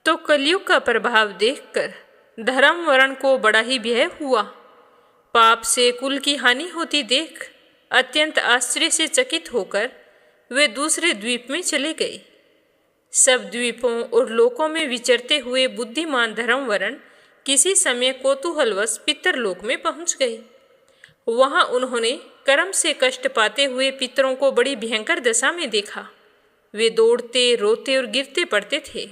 तो कलयुग का प्रभाव देखकर धर्म वर्ण को बड़ा ही भय हुआ। पाप से कुल की हानि होती देख अत्यंत आश्चर्य से चकित होकर वे दूसरे द्वीप में चले गए। सब द्वीपों और लोकों में विचरते हुए बुद्धिमान धर्मवरण किसी समय कौतूहलवश पितरलोक में पहुंच गए। वहां उन्होंने कर्म से कष्ट पाते हुए पितरों को बड़ी भयंकर दशा में देखा। वे दौड़ते, रोते और गिरते पड़ते थे।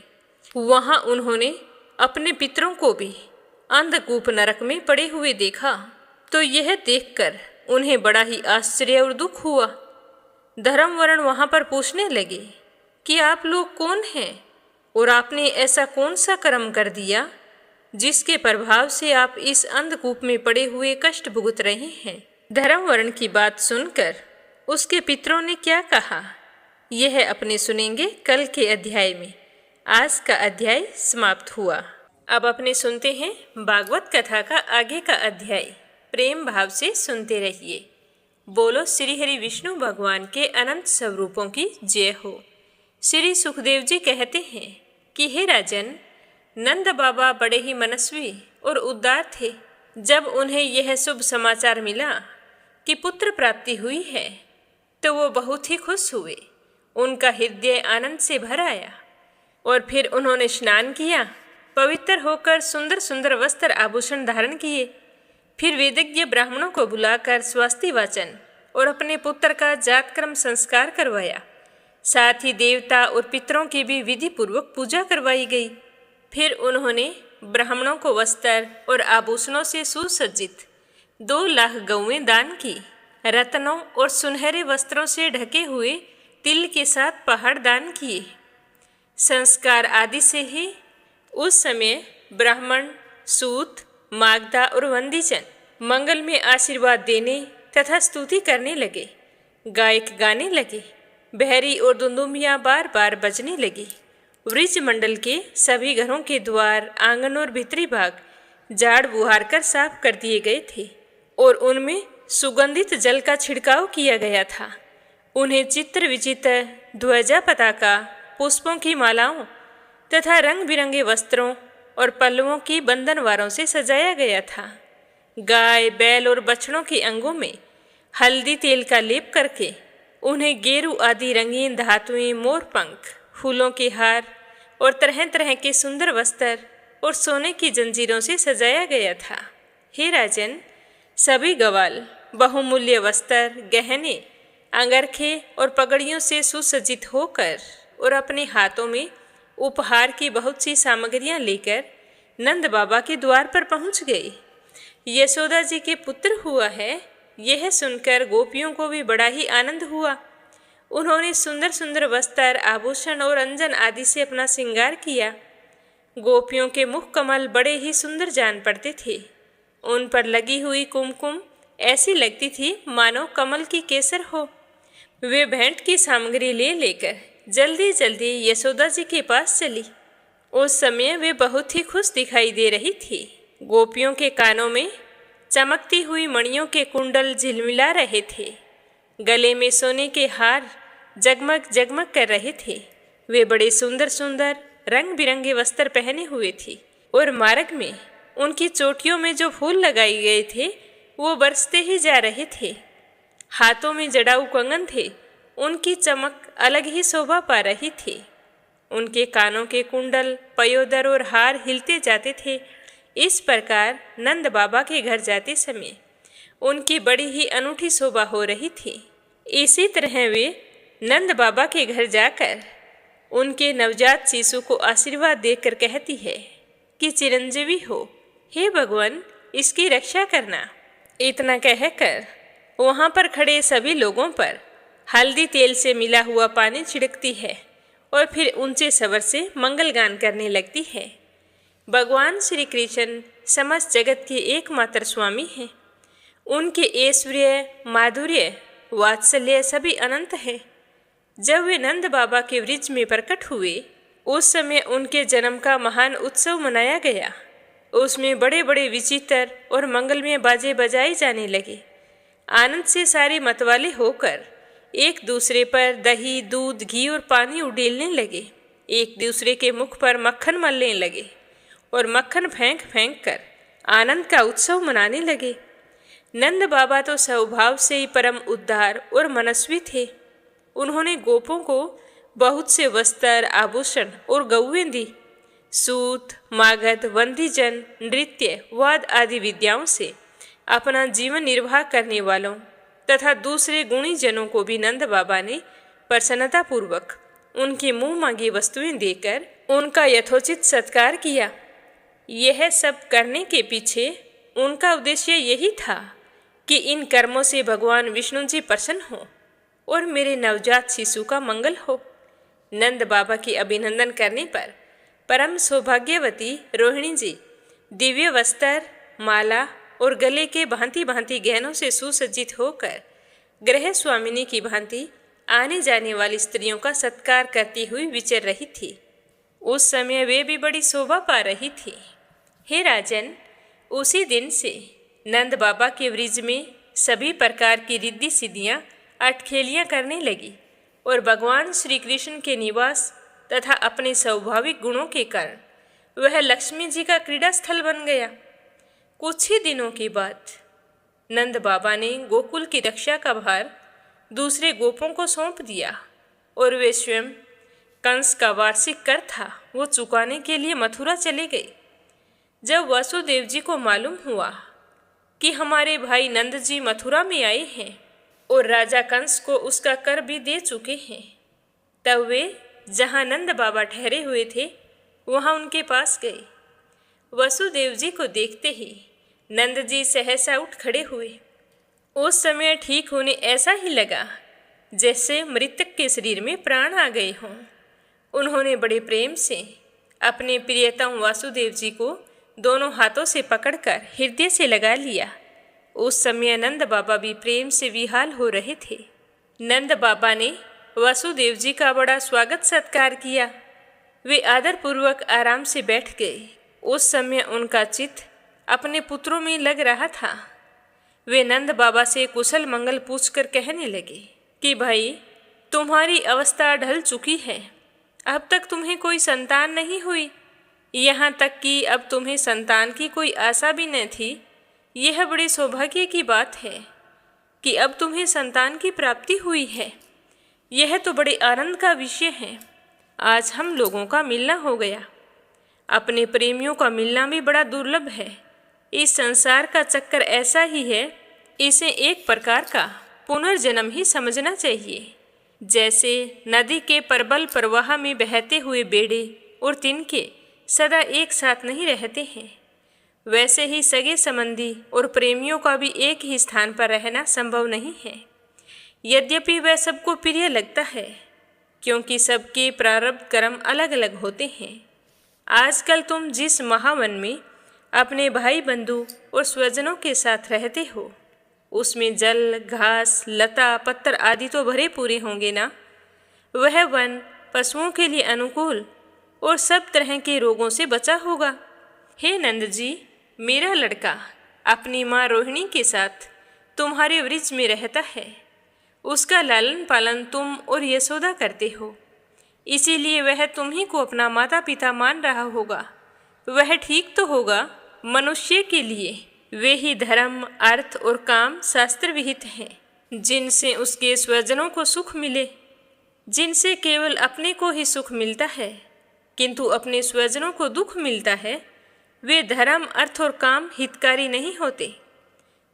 वहां उन्होंने अपने पितरों को भी अंधकूप नरक में पड़े हुए देखा। तो यह देखकर उन्हें बड़ा ही आश्चर्य और दुख हुआ। धर्मवरण वहां पर पूछने लगे कि आप लोग कौन हैं और आपने ऐसा कौन सा कर्म कर दिया जिसके प्रभाव से आप इस अंधकूप में पड़े हुए कष्ट भुगत रहे हैं। धर्मवरण की बात सुनकर उसके पितरों ने क्या कहा, यह अपने सुनेंगे कल के अध्याय में। आज का अध्याय समाप्त हुआ। अब अपने सुनते हैं भागवत कथा का आगे का अध्याय। प्रेम भाव से सुनते रहिए। बोलो श्री हरि विष्णु भगवान के अनंत स्वरूपों की जय हो। श्री सुखदेव जी कहते हैं कि हे राजन, नंद बाबा बड़े ही मनस्वी और उदार थे। जब उन्हें यह शुभ समाचार मिला कि पुत्र प्राप्ति हुई है तो वो बहुत ही खुश हुए। उनका हृदय आनंद से भर आया और फिर उन्होंने स्नान किया, पवित्र होकर सुंदर सुंदर वस्त्र आभूषण धारण किए। फिर वेदज्ञ ब्राह्मणों को बुलाकर स्वस्ति वाचन और अपने पुत्र का जातक्रम संस्कार करवाया। साथ ही देवता और पितरों की भी विधि पूर्वक पूजा करवाई गई। फिर उन्होंने ब्राह्मणों को वस्त्र और आभूषणों से सुसज्जित 2 लाख गौएं दान की। रत्नों और सुनहरे वस्त्रों से ढके हुए तिल के साथ पहाड़ दान किए। संस्कार आदि से ही उस समय ब्राह्मण, सूत, मागधा और वंदीजन मंगल में आशीर्वाद देने तथा स्तुति करने लगे। गायक गाने लगे। बहरी और दुंदुमियाँ बार बार बजने लगी। वृज मंडल के सभी घरों के द्वार, आंगन और भीतरी भाग झाड़ बुहार कर साफ कर दिए गए थे और उनमें सुगंधित जल का छिड़काव किया गया था। उन्हें चित्र विचित्र ध्वजा, पताका, पुष्पों की मालाओं तथा रंग बिरंगे वस्त्रों और पल्लवों की बंधनवारों से सजाया गया था। गाय, बैल और बछड़ों के अंगों में हल्दी तेल का लेप करके उन्हें गेरू आदि रंगीन धातुएं, मोरपंख, फूलों के हार और तरह तरह के सुंदर वस्त्र और सोने की जंजीरों से सजाया गया था। हे राजन, सभी गवाल बहुमूल्य वस्त्र, गहने, अंगरखे और पगड़ियों से सुसज्जित होकर और अपने हाथों में उपहार की बहुत सी सामग्रियां लेकर नंद बाबा के द्वार पर पहुंच गए। यशोदा जी के पुत्र हुआ है, यह सुनकर गोपियों को भी बड़ा ही आनंद हुआ। उन्होंने सुंदर सुंदर वस्त्र, आभूषण और अंजन आदि से अपना श्रृंगार किया। गोपियों के मुख कमल बड़े ही सुंदर जान पड़ते थे। उन पर लगी हुई कुमकुम ऐसी लगती थी मानो कमल की केसर हो। वे भेंट की सामग्री ले लेकर जल्दी जल्दी यशोदा जी के पास चली। उस समय वे बहुत ही खुश दिखाई दे रही थी। गोपियों के कानों में चमकती हुई मणियों के कुंडल झिलमिला रहे थे। गले में सोने के हार जगमग जगमग कर रहे थे। वे बड़े सुंदर सुंदर रंग बिरंगे वस्त्र पहने हुए थे और मार्ग में उनकी चोटियों में जो फूल लगाए गए थे वो बरसते ही जा रहे थे। हाथों में जड़ाऊ कंगन थे उनकी चमक अलग ही शोभा पा रही थी। उनके कानों के कुंडल, पयोदर और हार हिलते जाते थे। इस प्रकार नंद बाबा के घर जाते समय उनकी बड़ी ही अनूठी शोभा हो रही थी। इसी तरह वे नंद बाबा के घर जाकर उनके नवजात शिशु को आशीर्वाद देकर कहती है कि चिरंजीवी हो, हे भगवान, इसकी रक्षा करना। इतना कहकर वहाँ पर खड़े सभी लोगों पर हल्दी तेल से मिला हुआ पानी छिड़कती है और फिर ऊंचे स्वर से मंगल गान करने लगती है। भगवान श्री कृष्ण समस्त जगत के एकमात्र स्वामी हैं। उनके ऐश्वर्य, माधुर्य, वात्सल्य सभी अनंत है। जब वे नंद बाबा के वृक्ष में प्रकट हुए, उस समय उनके जन्म का महान उत्सव मनाया गया। उसमें बड़े बड़े विचित्र और मंगलमय बाजे बजाए जाने लगे। आनंद से सारे मतवाले होकर एक दूसरे पर दही, दूध, घी और पानी उड़ेलने लगे। एक दूसरे के मुख पर मक्खन मलने लगे और मक्खन फेंक फेंक कर आनंद का उत्सव मनाने लगे। नंद बाबा तो स्वभाव से ही परम उदार और मनस्वी थे। उन्होंने गोपों को बहुत से वस्त्र, आभूषण और गौएं दी। सूत, मागध, वंदीजन, नृत्य, वाद आदि विद्याओं से अपना जीवन निर्वाह करने वालों तथा दूसरे गुणी जनों को भी नंद बाबा ने प्रसन्नतापूर्वक उनकी मुंह मांगी वस्तुएं देकर उनका यथोचित सत्कार किया। यह सब करने के पीछे उनका उद्देश्य यही था कि इन कर्मों से भगवान विष्णु जी प्रसन्न हो और मेरे नवजात शिशु का मंगल हो। नंद बाबा की अभिनंदन करने पर परम सौभाग्यवती रोहिणी जी दिव्य वस्त्र, माला और गले के भांति भांति गहनों से सुसज्जित होकर गृह स्वामिनी की भांति आने जाने वाली स्त्रियों का सत्कार करती हुई विचर रही थी। उस समय वे भी बड़ी शोभा पा रही थी। हे राजन, उसी दिन से नंद बाबा के वृक्ष में सभी प्रकार की रिद्धि सिद्धियाँ, अटखेलियाँ करने लगी और भगवान श्री कृष्ण के निवास तथा अपने स्वाभाविक गुणों के कारण वह लक्ष्मी जी का क्रीड़ा स्थल बन गया। कुछ ही दिनों के बाद नंद बाबा ने गोकुल की रक्षा का भार दूसरे गोपों को सौंप दिया और वे स्वयं कंस का वार्षिक कर था वो चुकाने के लिए मथुरा चले गए। जब वासुदेव जी को मालूम हुआ कि हमारे भाई नंद जी मथुरा में आए हैं और राजा कंस को उसका कर भी दे चुके हैं, तब वे जहाँ नंद बाबा ठहरे हुए थे वहाँ उनके पास गए। वसुदेव जी को देखते ही नंद जी सहसा उठ खड़े हुए। उस समय ठीक होने ऐसा ही लगा जैसे मृतक के शरीर में प्राण आ गए हों। उन्होंने बड़े प्रेम से अपने प्रियतम वासुदेव जी को दोनों हाथों से पकड़कर हृदय से लगा लिया। उस समय नंद बाबा भी प्रेम से विहाल हो रहे थे। नंद बाबा ने वासुदेव जी का बड़ा स्वागत सत्कार किया। वे आदरपूर्वक आराम से बैठ गए। उस समय उनका चित्त अपने पुत्रों में लग रहा था। वे नंद बाबा से कुशल मंगल पूछकर कहने लगे कि भाई, तुम्हारी अवस्था ढल चुकी है, अब तक तुम्हें कोई संतान नहीं हुई, यहाँ तक कि अब तुम्हें संतान की कोई आशा भी न थी। यह बड़े सौभाग्य की बात है कि अब तुम्हें संतान की प्राप्ति हुई है। यह तो बड़े आनंद का विषय है। आज हम लोगों का मिलना हो गया। अपने प्रेमियों का मिलना भी बड़ा दुर्लभ है। इस संसार का चक्कर ऐसा ही है, इसे एक प्रकार का पुनर्जन्म ही समझना चाहिए। जैसे नदी के प्रबल प्रवाह में बहते हुए बेड़े और तिनके सदा एक साथ नहीं रहते हैं, वैसे ही सगे संबंधी और प्रेमियों का भी एक ही स्थान पर रहना संभव नहीं है। यद्यपि वह सबको प्रिय लगता है, क्योंकि सबके प्रारब्ध कर्म अलग अलग होते हैं। आजकल तुम जिस महावन में अपने भाई बंधु और स्वजनों के साथ रहते हो, उसमें जल, घास, लता, पत्थर आदि तो भरे पूरे होंगे ना। वह वन पशुओं के लिए अनुकूल और सब तरह के रोगों से बचा होगा। हे नंद जी, मेरा लड़का अपनी माँ रोहिणी के साथ तुम्हारे वृक्ष में रहता है। उसका लालन पालन तुम और यशोदा करते हो, इसीलिए वह तुम्ही को अपना माता पिता मान रहा होगा। वह ठीक तो होगा। मनुष्य के लिए वे ही धर्म, अर्थ और काम शास्त्र विहित हैं। जिनसे उसके स्वजनों को सुख मिले, जिनसे केवल अपने को ही सुख मिलता है किंतु अपने स्वजनों को दुख मिलता है, वे धर्म, अर्थ और काम हितकारी नहीं होते।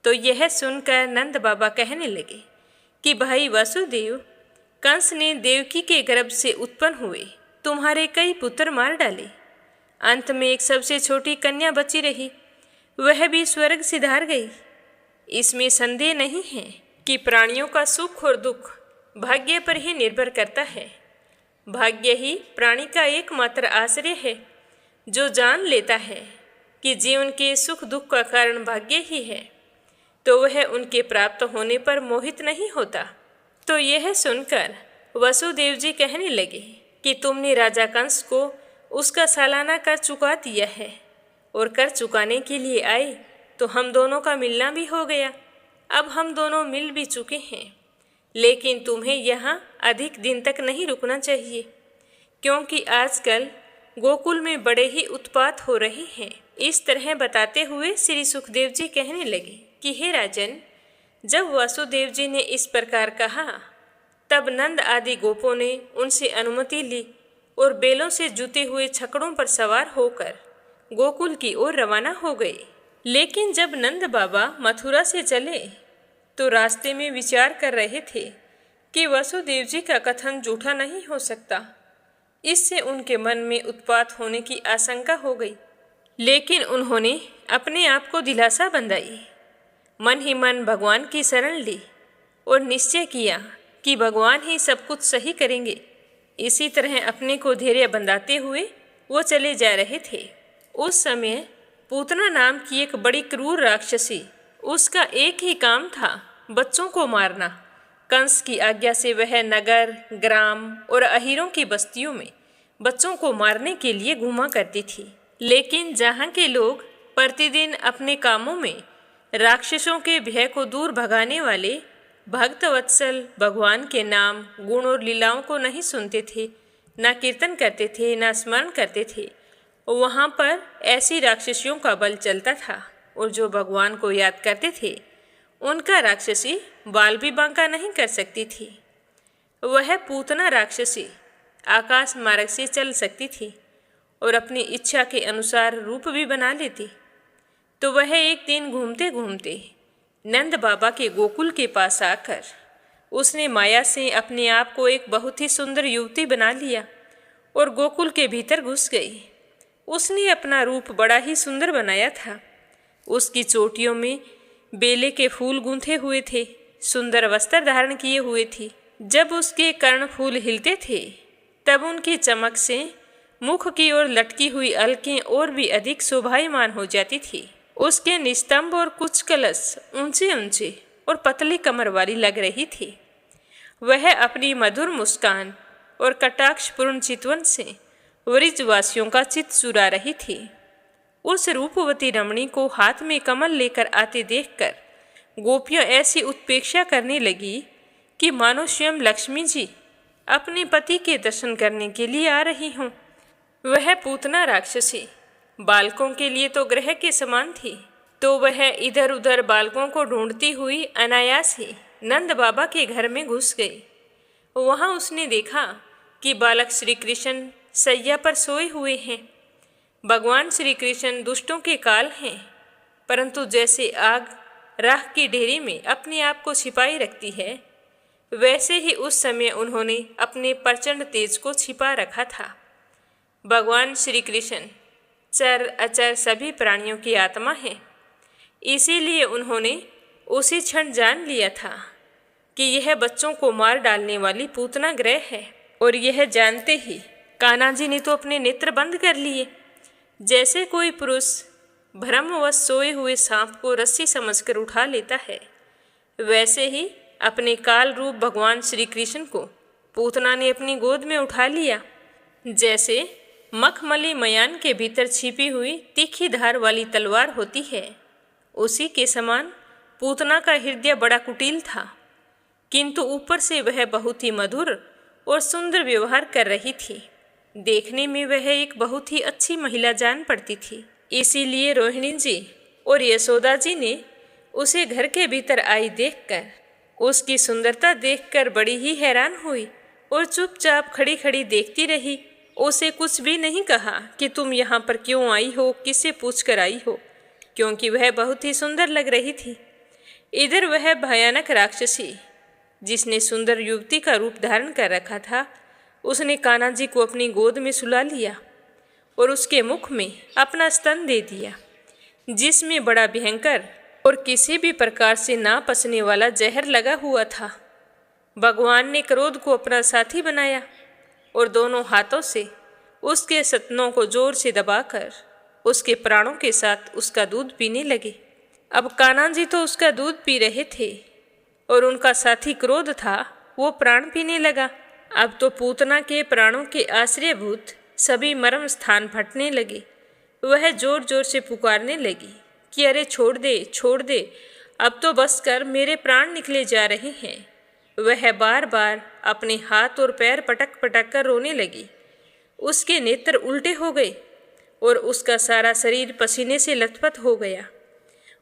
तो यह सुनकर नंद बाबा कहने लगे कि भाई वासुदेव, कंस ने देवकी के गर्भ से उत्पन्न हुए तुम्हारे कई पुत्र मार डाले। अंत में एक सबसे छोटी कन्या बची रही, वह भी स्वर्ग सिधार गई। इसमें संदेह नहीं है कि प्राणियों का सुख और दुख भाग्य पर ही निर्भर करता है। भाग्य ही प्राणी का एकमात्र आश्रय है। जो जान लेता है कि जीवन के सुख दुख का कारण भाग्य ही है, तो वह उनके प्राप्त होने पर मोहित नहीं होता। तो यह सुनकर वसुदेव जी कहने लगे कि तुमने राजा कंस को उसका सालाना कर चुका दिया है, और कर चुकाने के लिए आए तो हम दोनों का मिलना भी हो गया। अब हम दोनों मिल भी चुके हैं, लेकिन तुम्हें यहाँ अधिक दिन तक नहीं रुकना चाहिए, क्योंकि आजकल गोकुल में बड़े ही उत्पात हो रहे हैं। इस तरह बताते हुए श्री सुखदेव जी कहने लगे कि हे राजन, जब वासुदेव जी ने इस प्रकार कहा, तब नंद आदि गोपों ने उनसे अनुमति ली और बेलों से जुते हुए छकड़ों पर सवार होकर गोकुल की ओर रवाना हो गए। लेकिन जब नंद बाबा मथुरा से चले तो रास्ते में विचार कर रहे थे कि वासुदेव जी का कथन झूठा नहीं हो सकता। इससे उनके मन में उत्पात होने की आशंका हो गई, लेकिन उन्होंने अपने आप को दिलासा बंधाई, मन ही मन भगवान की शरण ली और निश्चय किया कि भगवान ही सब कुछ सही करेंगे। इसी तरह अपने को धैर्य बंधाते हुए वो चले जा रहे थे। उस समय पूतना नाम की एक बड़ी क्रूर राक्षसी, उसका एक ही काम था बच्चों को मारना। कंस की आज्ञा से वह नगर, ग्राम और अहीरों की बस्तियों में बच्चों को मारने के लिए घूमा करती थी। लेकिन जहाँ के लोग प्रतिदिन अपने कामों में राक्षसों के भय को दूर भगाने वाले भक्तवत्सल भगवान के नाम, गुण और लीलाओं को नहीं सुनते थे, न कीर्तन करते थे, न स्मरण करते थे, वहाँ पर ऐसी राक्षसियों का बल चलता था। और जो भगवान को याद करते थे, उनका राक्षसी बाल भी बांका नहीं कर सकती थी। वह पूतना राक्षसी आकाश मार्ग से चल सकती थी और अपनी इच्छा के अनुसार रूप भी बना लेती। तो वह एक दिन घूमते घूमते नंद बाबा के गोकुल के पास आकर उसने माया से अपने आप को एक बहुत ही सुंदर युवती बना लिया और गोकुल के भीतर घुस गई। उसने अपना रूप बड़ा ही सुंदर बनाया था। उसकी चोटियों में बेले के फूल गूंथे हुए थे, सुंदर वस्त्र धारण किए हुए थी। जब उसके कर्ण फूल हिलते थे, तब उनकी चमक से मुख की ओर लटकी हुई अलकें और भी अधिक शोभायमान हो जाती थी। उसके निस्तंभ और कुछ कलश ऊंचे ऊंचे और पतली कमर वाली लग रही थी। वह अपनी मधुर मुस्कान और कटाक्षपूर्ण चितवन से वृजवासियों का चित्त चुरा रही थी। उस रूपवती रमणी को हाथ में कमल लेकर आते देखकर गोपियां ऐसी उत्प्रेक्षा करने लगी कि मानो स्वयं लक्ष्मी जी अपने पति के दर्शन करने के लिए आ रही हों। वह पूतना राक्षसी बालकों के लिए तो ग्रह के समान थी, तो वह इधर उधर बालकों को ढूंढती हुई अनायास ही नंद बाबा के घर में घुस गई। वहां उसने देखा कि बालक श्री कृष्ण सैया पर सोए हुए हैं। भगवान श्री कृष्ण दुष्टों के काल हैं, परंतु जैसे आग राख की ढेरी में अपने आप को छिपाई रखती है, वैसे ही उस समय उन्होंने अपने प्रचंड तेज को छिपा रखा था। भगवान श्री कृष्ण चर अचर सभी प्राणियों की आत्मा है, इसीलिए उन्होंने उसी क्षण जान लिया था कि यह बच्चों को मार डालने वाली पूतना ग्रह है। और यह जानते ही कान्हा जी ने तो अपने नेत्र बंद कर लिए। जैसे कोई पुरुष भ्रमवश सोए हुए सांप को रस्सी समझकर उठा लेता है, वैसे ही अपने काल रूप भगवान श्री कृष्ण को पूतना ने अपनी गोद में उठा लिया। जैसे मखमली मयान के भीतर छिपी हुई तीखी धार वाली तलवार होती है, उसी के समान पूतना का हृदय बड़ा कुटिल था, किंतु ऊपर से वह बहुत ही मधुर और सुंदर व्यवहार कर रही थी। देखने में वह एक बहुत ही अच्छी महिला जान पड़ती थी। इसीलिए रोहिणी जी और यशोदा जी ने उसे घर के भीतर आई देखकर उसकी सुंदरता देखकर बड़ी ही हैरान हुई और चुपचाप खड़ी खड़ी देखती रही। उसे कुछ भी नहीं कहा कि तुम यहाँ पर क्यों आई हो, किससे पूछ कर आई हो, क्योंकि वह बहुत ही सुंदर लग रही थी। इधर वह भयानक राक्षसी, जिसने सुंदर युवती का रूप धारण कर रखा था, उसने कान्हा जी को अपनी गोद में सुला लिया और उसके मुख में अपना स्तन दे दिया, जिसमें बड़ा भयंकर और किसी भी प्रकार से ना पचने वाला जहर लगा हुआ था। भगवान ने क्रोध को अपना साथी बनाया और दोनों हाथों से उसके स्तनों को जोर से दबाकर उसके प्राणों के साथ उसका दूध पीने लगे। अब कान्हा जी तो उसका दूध पी रहे थे और उनका साथी क्रोध था, वो प्राण पीने लगा। अब तो पूतना के प्राणों के आश्रयभूत सभी मर्म स्थान फटने लगे। वह जोर जोर से पुकारने लगी कि अरे छोड़ दे, छोड़ दे, अब तो बस कर, मेरे प्राण निकले जा रहे हैं। वह बार बार अपने हाथ और पैर पटक पटक कर रोने लगी। उसके नेत्र उल्टे हो गए और उसका सारा शरीर पसीने से लथपथ हो गया।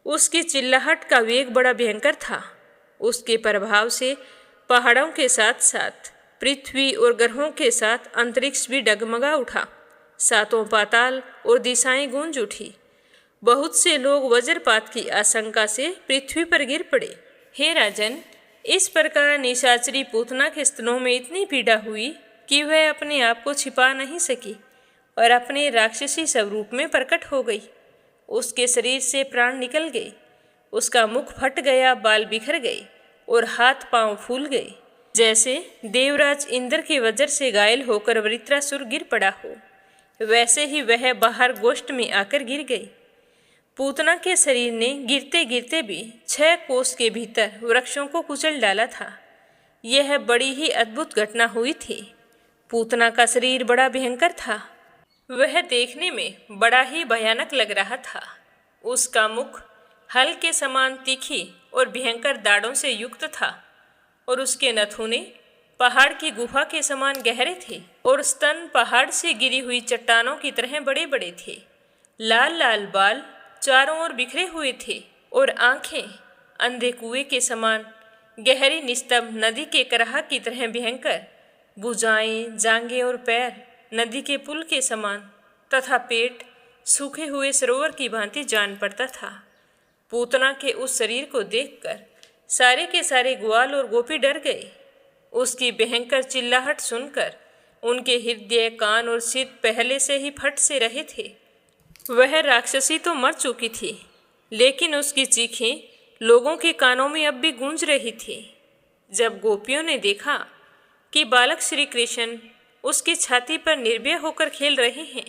उसकी चिल्लाहट का वेग बड़ा भयंकर था। उसके प्रभाव से पहाड़ों के साथ साथ पृथ्वी और ग्रहों के साथ अंतरिक्ष भी डगमगा उठा। सातों पाताल और दिशाएं गूंज उठी। बहुत से लोग वज्रपात की आशंका से पृथ्वी पर गिर पड़े। हे राजन, इस प्रकार निशाचरी पूतना के स्तनों में इतनी पीड़ा हुई कि वह अपने आप को छिपा नहीं सकी और अपने राक्षसी स्वरूप में प्रकट हो गई। उसके शरीर से प्राण निकल गए, उसका मुख फट गया, बाल बिखर गए और हाथ पांव फूल गए, जैसे देवराज इंद्र के वज्र से घायल होकर वृत्रासुर गिर पड़ा हो, वैसे ही वह बाहर गोष्ठ में आकर गिर गई। पूतना के शरीर ने गिरते गिरते भी 6 कोस के भीतर वृक्षों को कुचल डाला था। यह बड़ी ही अद्भुत घटना हुई थी। पूतना का शरीर बड़ा भयंकर था। वह देखने में बड़ा ही भयानक लग रहा था। उसका मुख हल के समान तीखी और भयंकर दाढ़ों से युक्त था और उसके नथुने पहाड़ की गुफा के समान गहरे थे और स्तन पहाड़ से गिरी हुई चट्टानों की तरह बड़े बड़े थे। लाल लाल बाल चारों ओर बिखरे हुए थे और आंखें अंधे कुएं के समान गहरी निस्तब्ध नदी के कराह की तरह भयंकर, भुजाएं, जांघें और पैर नदी के पुल के समान तथा पेट सूखे हुए सरोवर की भांति जान पड़ता था। पूतना के उस शरीर को देखकर सारे के सारे ग्वाल और गोपी डर गए। उसकी भयंकर चिल्लाहट सुनकर उनके हृदय, कान और सिर पहले से ही फट से रहे थे। वह राक्षसी तो मर चुकी थी, लेकिन उसकी चीखें लोगों के कानों में अब भी गूंज रही थी। जब गोपियों ने देखा कि बालक श्री कृष्ण उसकी छाती पर निर्भय होकर खेल रहे हैं,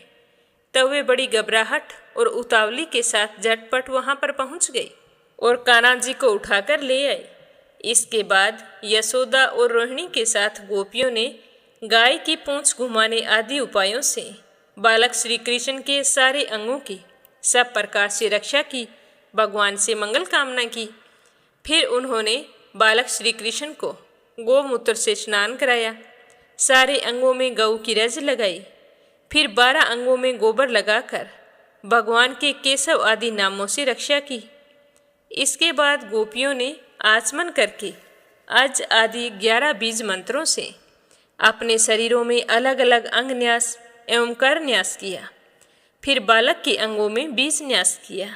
तब वे बड़ी घबराहट और उतावली के साथ झटपट वहां पर पहुंच गए और कान्हा जी को उठाकर ले आए। इसके बाद यशोदा और रोहिणी के साथ गोपियों ने गाय की पूंछ घुमाने आदि उपायों से बालक श्री कृष्ण के सारे अंगों की सब प्रकार से रक्षा की, भगवान से मंगल कामना की। फिर उन्होंने बालक श्री कृष्ण को गोमूत्र से स्नान कराया, सारे अंगों में गऊ की रज लगाई, फिर 12 अंगों में गोबर लगाकर भगवान के केशव आदि नामों से रक्षा की। इसके बाद गोपियों ने आचमन करके अज आदि 11 बीज मंत्रों से अपने शरीरों में अलग अलग अंग न्यास एवं कर न्यास किया। फिर बालक के अंगों में बीज न्यास किया।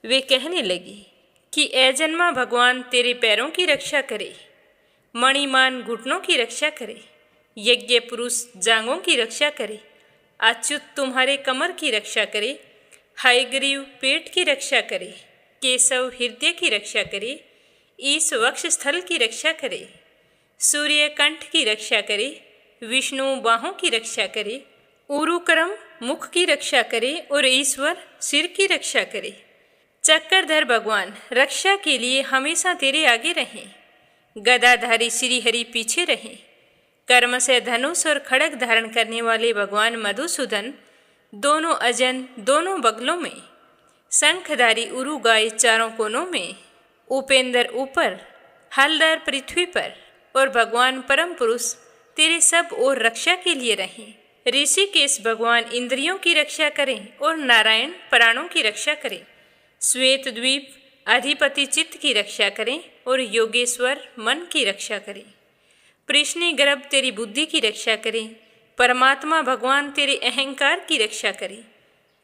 वे कहने लगी कि ऐ जन्मा भगवान तेरे पैरों की रक्षा करे, मणिमान घुटनों की रक्षा करे, यज्ञ पुरुष जांघों की रक्षा करे, अच्युत तुम्हारे कमर की रक्षा करे, हयग्रीव पेट की रक्षा करे, केशव हृदय की रक्षा करे, ईश वक्ष स्थल की रक्षा करे, सूर्य कंठ की रक्षा करे, विष्णु बाहों की रक्षा करे, उरुक्रम मुख की रक्षा करे और ईश्वर सिर की रक्षा करे। चक्रधर भगवान रक्षा के लिए हमेशा तेरे आगे रहें, गदाधारी श्री हरि पीछे रहें। कर्म से धनुष और खड़ग धारण करने वाले भगवान मधुसूदन दोनों अजन दोनों बगलों में, शंखधारी उरु गाय चारों कोनों में, उपेंद्र ऊपर, हलधर पृथ्वी पर और भगवान परम पुरुष तेरे सब और रक्षा के लिए रहें। ऋषिकेश भगवान इंद्रियों की रक्षा करें और नारायण प्राणों की रक्षा करें। श्वेत द्वीप अधिपति चित्त की रक्षा करें और योगेश्वर मन की रक्षा करें। प्रश्नि गर्भ तेरी बुद्धि की रक्षा करें। परमात्मा भगवान तेरे अहंकार की रक्षा करें।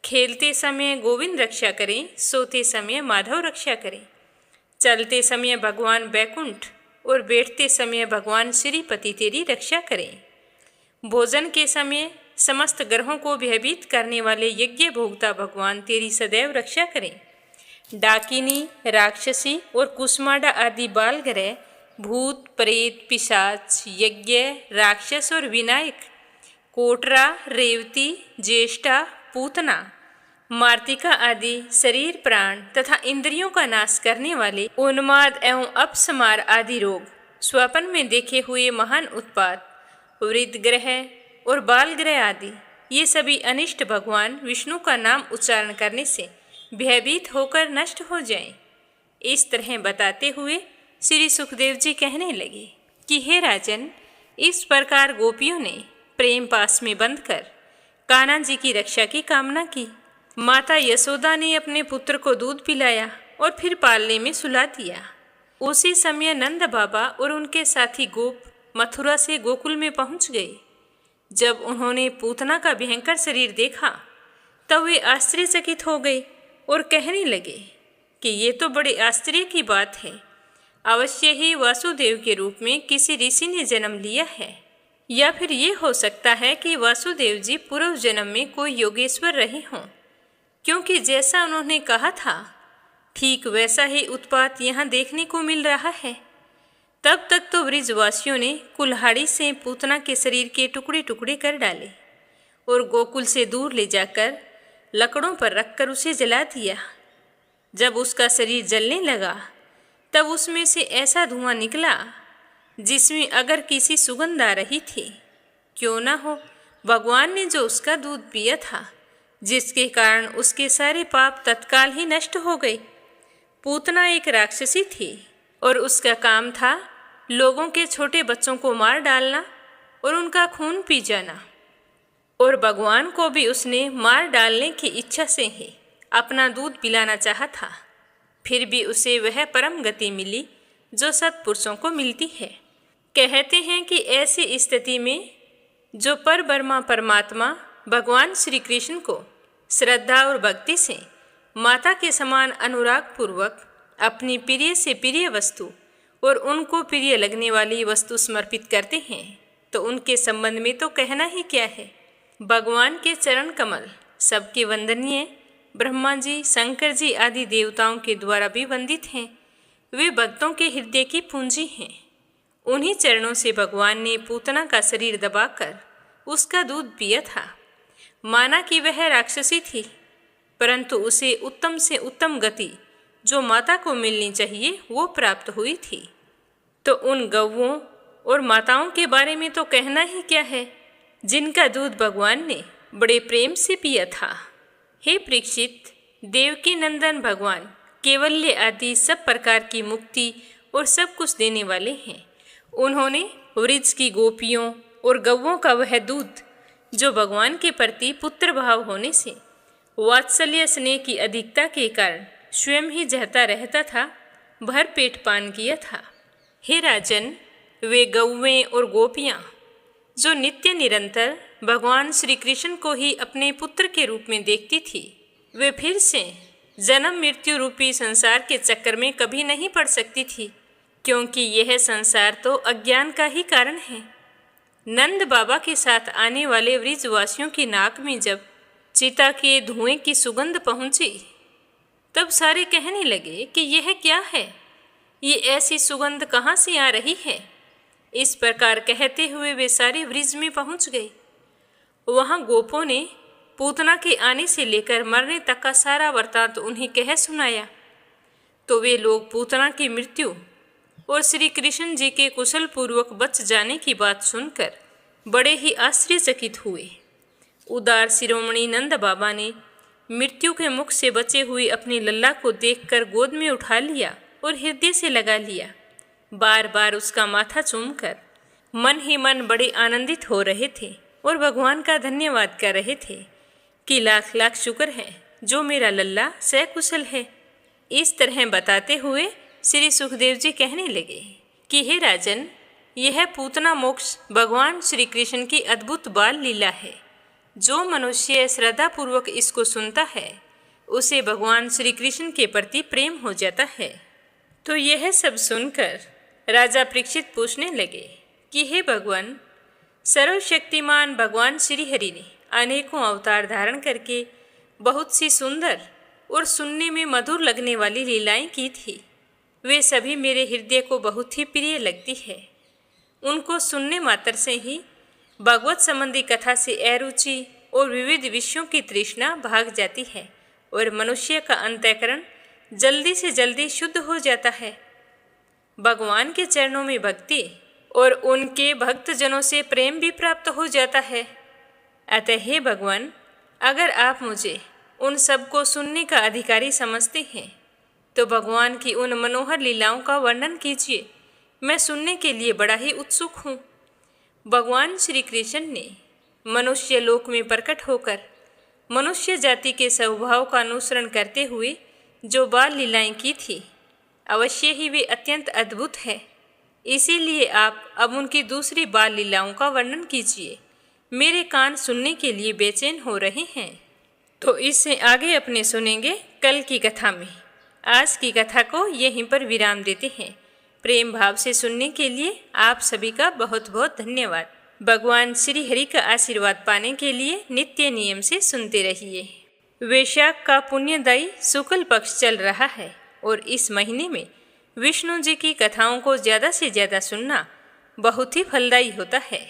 खेलते समय गोविंद रक्षा करें, सोते समय माधव रक्षा करें। चलते समय भगवान बैकुंठ और बैठते समय भगवान श्रीपति तेरी रक्षा करें। भोजन के समय समस्त ग्रहों को भयभीत करने वाले यज्ञ भोक्ता भगवान तेरी सदैव रक्षा करें। डाकिनी, राक्षसी और कुष्मांडा आदि बाल ग्रह, भूत, प्रेत, पिशाच, यज्ञ, राक्षस और विनायक, कोटरा, रेवती, ज्येष्ठा, पूतना, मार्तिका आदि शरीर, प्राण तथा इंद्रियों का नाश करने वाले उन्माद एवं अपस्मार आदि रोग, स्वप्न में देखे हुए महान उत्पात, वृद्ध ग्रह और बाल ग्रह आदि, ये सभी अनिष्ट भगवान विष्णु का नाम उच्चारण करने से भयभीत होकर नष्ट हो जाएं। इस तरह बताते हुए श्री सुखदेव जी कहने लगे कि हे राजन, इस प्रकार गोपियों ने प्रेम पास में बंद कर कान्हा जी की रक्षा की कामना की। माता यशोदा ने अपने पुत्र को दूध पिलाया और फिर पालने में सुला दिया। उसी समय नंद बाबा और उनके साथी गोप मथुरा से गोकुल में पहुंच गए। जब उन्होंने पूतना का भयंकर शरीर देखा तब वे आश्चर्यचकित हो गए और कहने लगे कि ये तो बड़े आश्चर्य की बात है। अवश्य ही वासुदेव के रूप में किसी ऋषि ने जन्म लिया है, या फिर ये हो सकता है कि वासुदेव जी पूर्व जन्म में कोई योगेश्वर रहे हों, क्योंकि जैसा उन्होंने कहा था ठीक वैसा ही उत्पात यहाँ देखने को मिल रहा है। तब तक तो ब्रिजवासियों ने कुल्हाड़ी से पूतना के शरीर के टुकड़े टुकड़े कर डाले और गोकुल से दूर ले जाकर लकड़ों पर रखकर उसे जला दिया। जब उसका शरीर जलने लगा तब उसमें से ऐसा धुआं निकला जिसमें अगर किसी सुगंध आ रही थी। क्यों ना हो, भगवान ने जो उसका दूध पिया था, जिसके कारण उसके सारे पाप तत्काल ही नष्ट हो गए। पूतना एक राक्षसी थी और उसका काम था लोगों के छोटे बच्चों को मार डालना और उनका खून पी जाना, और भगवान को भी उसने मार डालने की इच्छा से ही अपना दूध पिलाना चाहा था। फिर भी उसे वह परम गति मिली जो सत्पुरुषों को मिलती है। कहते हैं कि ऐसी स्थिति में जो पर ब्रह्मा परमात्मा भगवान श्री कृष्ण को श्रद्धा और भक्ति से माता के समान अनुराग पूर्वक अपनी प्रिय से प्रिय वस्तु और उनको प्रिय लगने वाली वस्तु समर्पित करते हैं, तो उनके संबंध में तो कहना ही क्या है। भगवान के चरण कमल सबके वंदनीय ब्रह्मा जी, शंकर जी आदि देवताओं के द्वारा भी वंदित हैं। वे भक्तों के हृदय की पूंजी हैं। उन्हीं चरणों से भगवान ने पूतना का शरीर दबाकर उसका दूध पिया था। माना कि वह राक्षसी थी, परंतु उसे उत्तम से उत्तम गति जो माता को मिलनी चाहिए वो प्राप्त हुई थी। तो उन गौओं और माताओं के बारे में तो कहना ही क्या है, जिनका दूध भगवान ने बड़े प्रेम से पिया था। हे परीक्षित, देवकी नंदन भगवान केवल्य आदि सब प्रकार की मुक्ति और सब कुछ देने वाले हैं। उन्होंने वृज की गोपियों और गौओं का वह दूध जो भगवान के प्रति पुत्र भाव होने से वात्सल्य स्नेह की अधिकता के कारण स्वयं ही जहता रहता था, भर पेट पान किया था। हे राजन, वे गौवें और गोपियाँ जो नित्य निरंतर भगवान श्री कृष्ण को ही अपने पुत्र के रूप में देखती थी, वे फिर से जन्म मृत्यु रूपी संसार के चक्कर में कभी नहीं पड़ सकती थी, क्योंकि यह संसार तो अज्ञान का ही कारण है। नंद बाबा के साथ आने वाले वृजवासियों की नाक में जब चिता के धुएं की सुगंध पहुंची, तब सारे कहने लगे कि यह क्या है, ये ऐसी सुगंध कहाँ से आ रही है। इस प्रकार कहते हुए वे सारे वृज में पहुंच गए। वहाँ गोपों ने पूतना के आने से लेकर मरने तक का सारा वृत्तांत उन्हें कह सुनाया। तो वे लोग पूतना की मृत्यु और श्री कृष्ण जी के कुशल पूर्वक बच जाने की बात सुनकर बड़े ही आश्चर्यचकित हुए। उदार शिरोमणि नंद बाबा ने मृत्यु के मुख से बचे हुए अपने लल्ला को देखकर गोद में उठा लिया और हृदय से लगा लिया। बार बार उसका माथा चूमकर मन ही मन बड़े आनंदित हो रहे थे और भगवान का धन्यवाद कर रहे थे कि लाख लाख शुक्र है जो मेरा लल्ला सकुशल है। इस तरह बताते हुए श्री सुखदेव जी कहने लगे कि हे राजन, यह पूतना मोक्ष भगवान श्री कृष्ण की अद्भुत बाल लीला है। जो मनुष्य श्रद्धापूर्वक इसको सुनता है उसे भगवान श्री कृष्ण के प्रति प्रेम हो जाता है। तो यह सब सुनकर राजा परीक्षित पूछने लगे कि हे भगवान, सर्वशक्तिमान भगवान श्री हरि ने अनेकों अवतार धारण करके बहुत सी सुंदर और सुनने में मधुर लगने वाली लीलाएं की थी। वे सभी मेरे हृदय को बहुत ही प्रिय लगती है। उनको सुनने मात्र से ही भगवत संबंधी कथा से अरुचि और विविध विषयों की तृष्णा भाग जाती है और मनुष्य का अंतःकरण जल्दी से जल्दी शुद्ध हो जाता है। भगवान के चरणों में भक्ति और उनके भक्तजनों से प्रेम भी प्राप्त हो जाता है। अतः हे भगवान, अगर आप मुझे उन सब को सुनने का अधिकारी समझते हैं तो भगवान की उन मनोहर लीलाओं का वर्णन कीजिए। मैं सुनने के लिए बड़ा ही उत्सुक हूँ। भगवान श्री कृष्ण ने मनुष्य लोक में प्रकट होकर मनुष्य जाति के स्वभाव का अनुसरण करते हुए जो बाल लीलाएं की थी, अवश्य ही वे अत्यंत अद्भुत है। इसीलिए आप अब उनकी दूसरी बाल लीलाओं का वर्णन कीजिए। मेरे कान सुनने के लिए बेचैन हो रहे हैं। तो इससे आगे अपने सुनेंगे कल की कथा में। आज की कथा को यहीं पर विराम देते हैं। प्रेम भाव से सुनने के लिए आप सभी का बहुत बहुत धन्यवाद। भगवान श्री हरि का आशीर्वाद पाने के लिए नित्य नियम से सुनते रहिए। वैशाख का पुण्यदायी शुक्ल पक्ष चल रहा है और इस महीने में विष्णु जी की कथाओं को ज़्यादा से ज़्यादा सुनना बहुत ही फलदायी होता है।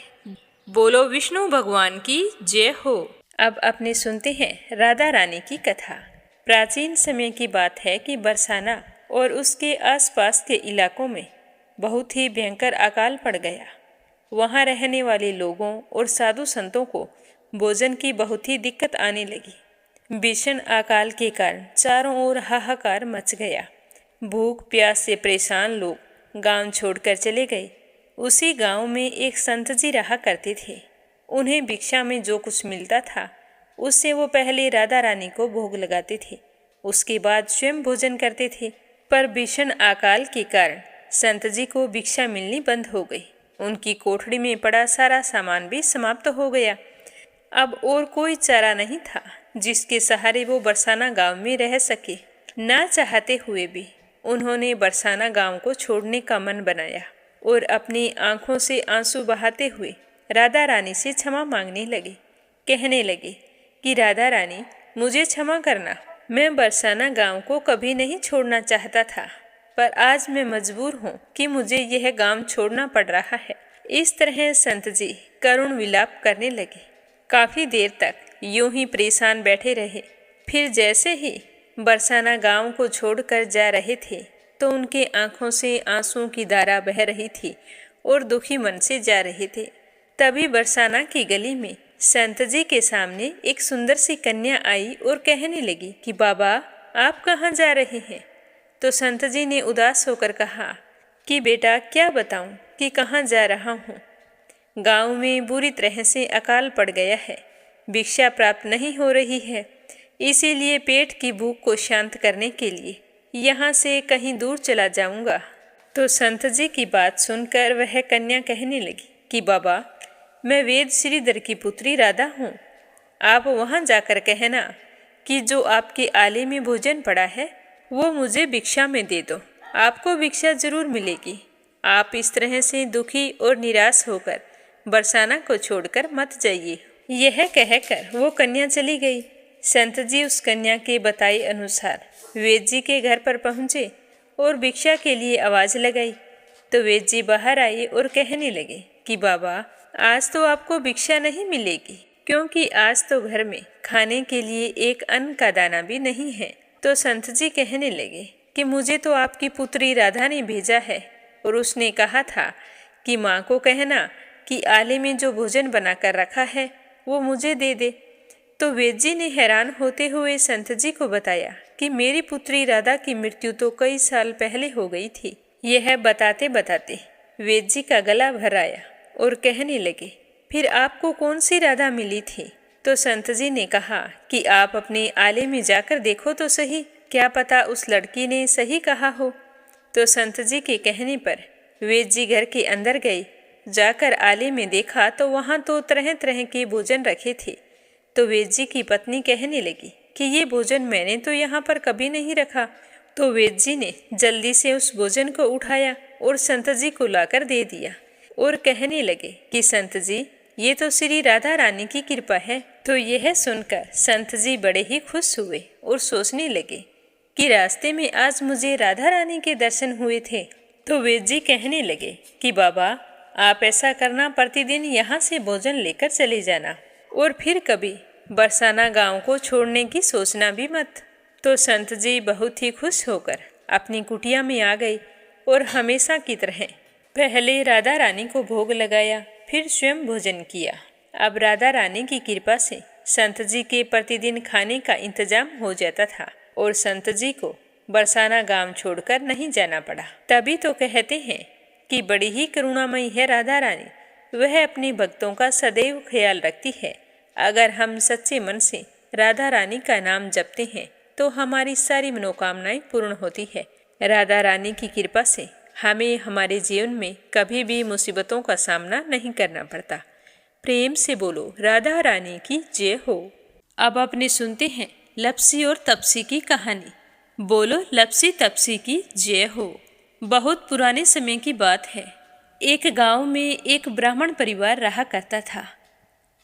बोलो विष्णु भगवान की जय हो। अब अपने सुनते हैं राधा रानी की कथा। प्राचीन समय की बात है कि बरसाना और उसके आसपास के इलाकों में बहुत ही भयंकर अकाल पड़ गया। वहाँ रहने वाले लोगों और साधु संतों को भोजन की बहुत ही दिक्कत आने लगी। भीषण अकाल के कारण चारों ओर हाहाकार मच गया। भूख प्यास से परेशान लोग गांव छोड़कर चले गए। उसी गांव में एक संत जी रहा करते थे। उन्हें भिक्षा में जो कुछ मिलता था उससे वो पहले राधा रानी को भोग लगाते थे, उसके बाद स्वयं भोजन करते थे। पर भीषण अकाल के कारण संत जी को भिक्षा मिलनी बंद हो गई। उनकी कोठड़ी में पड़ा सारा सामान भी समाप्त हो गया। अब और कोई चारा नहीं था जिसके सहारे वो बरसाना गांव में रह सके। ना चाहते हुए भी उन्होंने बरसाना गांव को छोड़ने का मन बनाया और अपनी आंखों से आंसू बहाते हुए राधा रानी से क्षमा मांगने लगे। कहने लगे कि राधा रानी, मुझे क्षमा करना। मैं बरसाना गांव को कभी नहीं छोड़ना चाहता था, पर आज मैं मजबूर हूँ कि मुझे यह गांव छोड़ना पड़ रहा है। इस तरह संत जी करुण विलाप करने लगे। काफ़ी देर तक यूं ही परेशान बैठे रहे। फिर जैसे ही बरसाना गांव को छोड़कर जा रहे थे तो उनके आंखों से आंसुओं की धारा बह रही थी और दुखी मन से जा रहे थे। तभी बरसाना की गली में संत जी के सामने एक सुंदर सी कन्या आई और कहने लगी कि बाबा, आप कहाँ जा रहे हैं? तो संत जी ने उदास होकर कहा कि बेटा, क्या बताऊं कि कहाँ जा रहा हूँ। गांव में बुरी तरह से अकाल पड़ गया है। भिक्षा प्राप्त नहीं हो रही है, इसीलिए पेट की भूख को शांत करने के लिए यहाँ से कहीं दूर चला जाऊंगा। तो संत जी की बात सुनकर वह कन्या कहने लगी कि बाबा, मैं वेद श्रीधर की पुत्री राधा हूँ। आप वहाँ जाकर कहना कि जो आपके आले में भोजन पड़ा है वो मुझे भिक्षा में दे दो। आपको भिक्षा जरूर मिलेगी। आप इस तरह से दुखी और निराश होकर बरसाना को छोड़कर मत जाइए। यह कहकर वो कन्या चली गई। संत जी उस कन्या के बताए अनुसार वेद जी के घर पर पहुँचे और भिक्षा के लिए आवाज़ लगाई। तो वेद जी बाहर आए और कहने लगे कि बाबा, आज तो आपको भिक्षा नहीं मिलेगी, क्योंकि आज तो घर में खाने के लिए एक अन्न का दाना भी नहीं है। तो संत जी कहने लगे कि मुझे तो आपकी पुत्री राधा ने भेजा है और उसने कहा था कि माँ को कहना कि आले में जो भोजन बनाकर रखा है वो मुझे दे दे। तो वेद जी ने हैरान होते हुए संत जी को बताया कि मेरी पुत्री राधा की मृत्यु तो कई साल पहले हो गई थी। यह बताते बताते वेद जी का गला भर आया और कहने लगे, फिर आपको कौन सी राधा मिली थी? तो संत जी ने कहा कि आप अपने आले में जाकर देखो तो सही। क्या पता उस लड़की ने सही कहा हो। तो संत जी के कहने पर वेद जी घर के अंदर गए। जाकर आले में देखा तो वहाँ तो तरह तरह के भोजन रखे थे। तो वेद जी की पत्नी कहने लगी कि ये भोजन मैंने तो यहाँ पर कभी नहीं रखा। तो वेद जी ने जल्दी से उस भोजन को उठाया और संत जी को लाकर दे दिया और कहने लगे कि संत जी, ये तो श्री राधा रानी की कृपा है। तो यह सुनकर संत जी बड़े ही खुश हुए और सोचने लगे कि रास्ते में आज मुझे राधा रानी के दर्शन हुए थे। तो वेद जी कहने लगे कि बाबा, आप ऐसा करना, प्रतिदिन यहाँ से भोजन लेकर चले जाना और फिर कभी बरसाना गांव को छोड़ने की सोचना भी मत। तो संत जी बहुत ही खुश होकर अपनी कुटिया में आ गए और हमेशा की तरह पहले राधा रानी को भोग लगाया, फिर स्वयं भोजन किया। अब राधा रानी की कृपा से संत जी के प्रतिदिन खाने का इंतजाम हो जाता था और संत जी को बरसाना गांव छोड़कर नहीं जाना पड़ा। तभी तो कहते हैं कि बड़ी ही करुणामयी है राधा रानी। वह अपने भक्तों का सदैव ख्याल रखती है। अगर हम सच्चे मन से राधा रानी का नाम जपते हैं तो हमारी सारी मनोकामनाएं पूर्ण होती है। राधा रानी की कृपा से हमें हमारे जीवन में कभी भी मुसीबतों का सामना नहीं करना पड़ता। प्रेम से बोलो राधा रानी की जय हो। अब अपने सुनते हैं लपसी और तपसी की कहानी। बोलो लपसी तपसी की जय हो। बहुत पुराने समय की बात है। एक गांव में एक ब्राह्मण परिवार रहा करता था।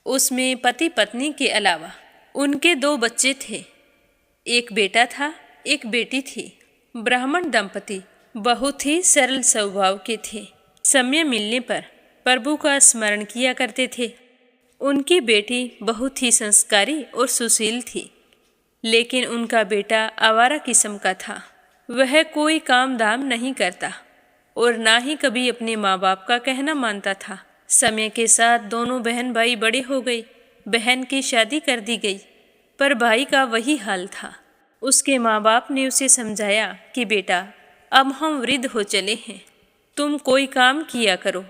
उसमें पति पत्नी के अलावा उनके 2 बच्चे थे। एक बेटा था, एक बेटी थी। ब्राह्मण दंपति बहुत ही सरल स्वभाव के थे। समय मिलने पर प्रभु का स्मरण किया करते थे। उनकी बेटी बहुत ही संस्कारी और सुशील थी, लेकिन उनका बेटा आवारा किस्म का था। वह कोई काम धाम नहीं करता और ना ही कभी अपने माँ बाप का कहना मानता था। समय के साथ दोनों बहन भाई बड़े हो गए। बहन की शादी कर दी गई, पर भाई का वही हाल था। उसके माँ बाप ने उसे समझाया कि बेटा, अब हम वृद्ध हो चले हैं, तुम कोई काम किया करो।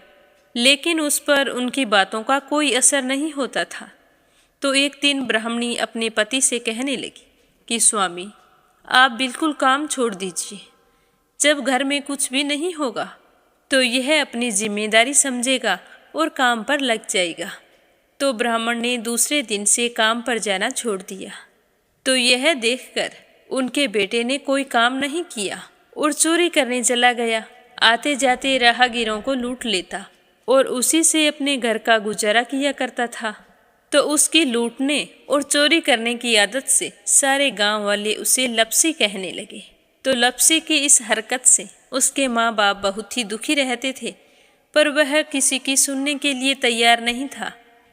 लेकिन उस पर उनकी बातों का कोई असर नहीं होता था। तो एक दिन ब्राह्मणी अपने पति से कहने लगी कि स्वामी, आप बिल्कुल काम छोड़ दीजिए। जब घर में कुछ भी नहीं होगा तो यह अपनी जिम्मेदारी समझेगा और काम पर लग जाएगा। तो ब्राह्मण ने दूसरे दिन से काम पर जाना छोड़ दिया। तो यह देखकर उनके बेटे ने कोई काम नहीं किया और चोरी करने चला गया। आते जाते राहगीरों को लूट लेता और उसी से अपने घर का गुजारा किया करता था। तो उसकी लूटने और चोरी करने की आदत से सारे गांव वाले उसे लपसी कहने लगे। तो लपसी की इस हरकत से उसके माँ बाप बहुत ही दुखी रहते थे, पर वह किसी की सुनने के लिए तैयार नहीं था।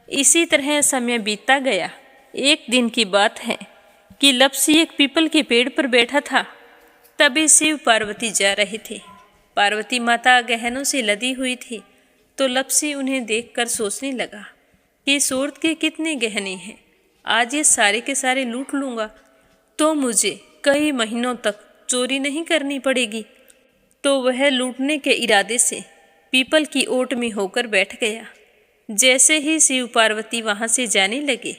इसी तरह समय बीतता गया। एक दिन की बात है कि लपसी एक पीपल के पेड़ पर बैठा था। तभी शिव पार्वती जा रहे थे। पार्वती माता गहनों से लदी हुई थी। तो लपसी उन्हें देखकर सोचने लगा कि सूरत के कितने गहने हैं, आज ये सारे के सारे लूट लूँगा तो मुझे कई महीनों तक चोरी नहीं करनी पड़ेगी। तो वह लूटने के इरादे से पीपल की ओट में होकर बैठ गया। जैसे ही शिव पार्वती वहाँ से जाने लगे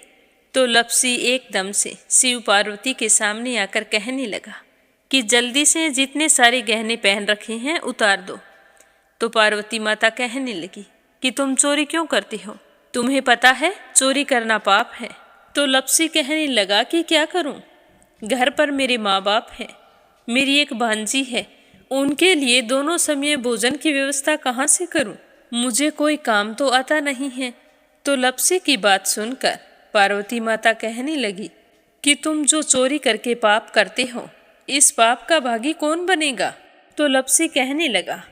तो लपसी एकदम से शिव पार्वती के सामने आकर कहने लगा कि जल्दी से जितने सारे गहने पहन रखे हैं उतार दो। तो पार्वती माता कहने लगी कि तुम चोरी क्यों करती हो, तुम्हें पता है चोरी करना पाप है। तो लपसी कहने लगा कि क्या करूं, घर पर मेरे माँ बाप हैं, मेरी एक भांजी है, उनके लिए दोनों समय भोजन की व्यवस्था कहाँ से करूं, मुझे कोई काम तो आता नहीं है। तो लपसी की बात सुनकर पार्वती माता कहने लगी कि तुम जो चोरी करके पाप करते हो, इस पाप का भागी कौन बनेगा। तो लपसी कहने लगा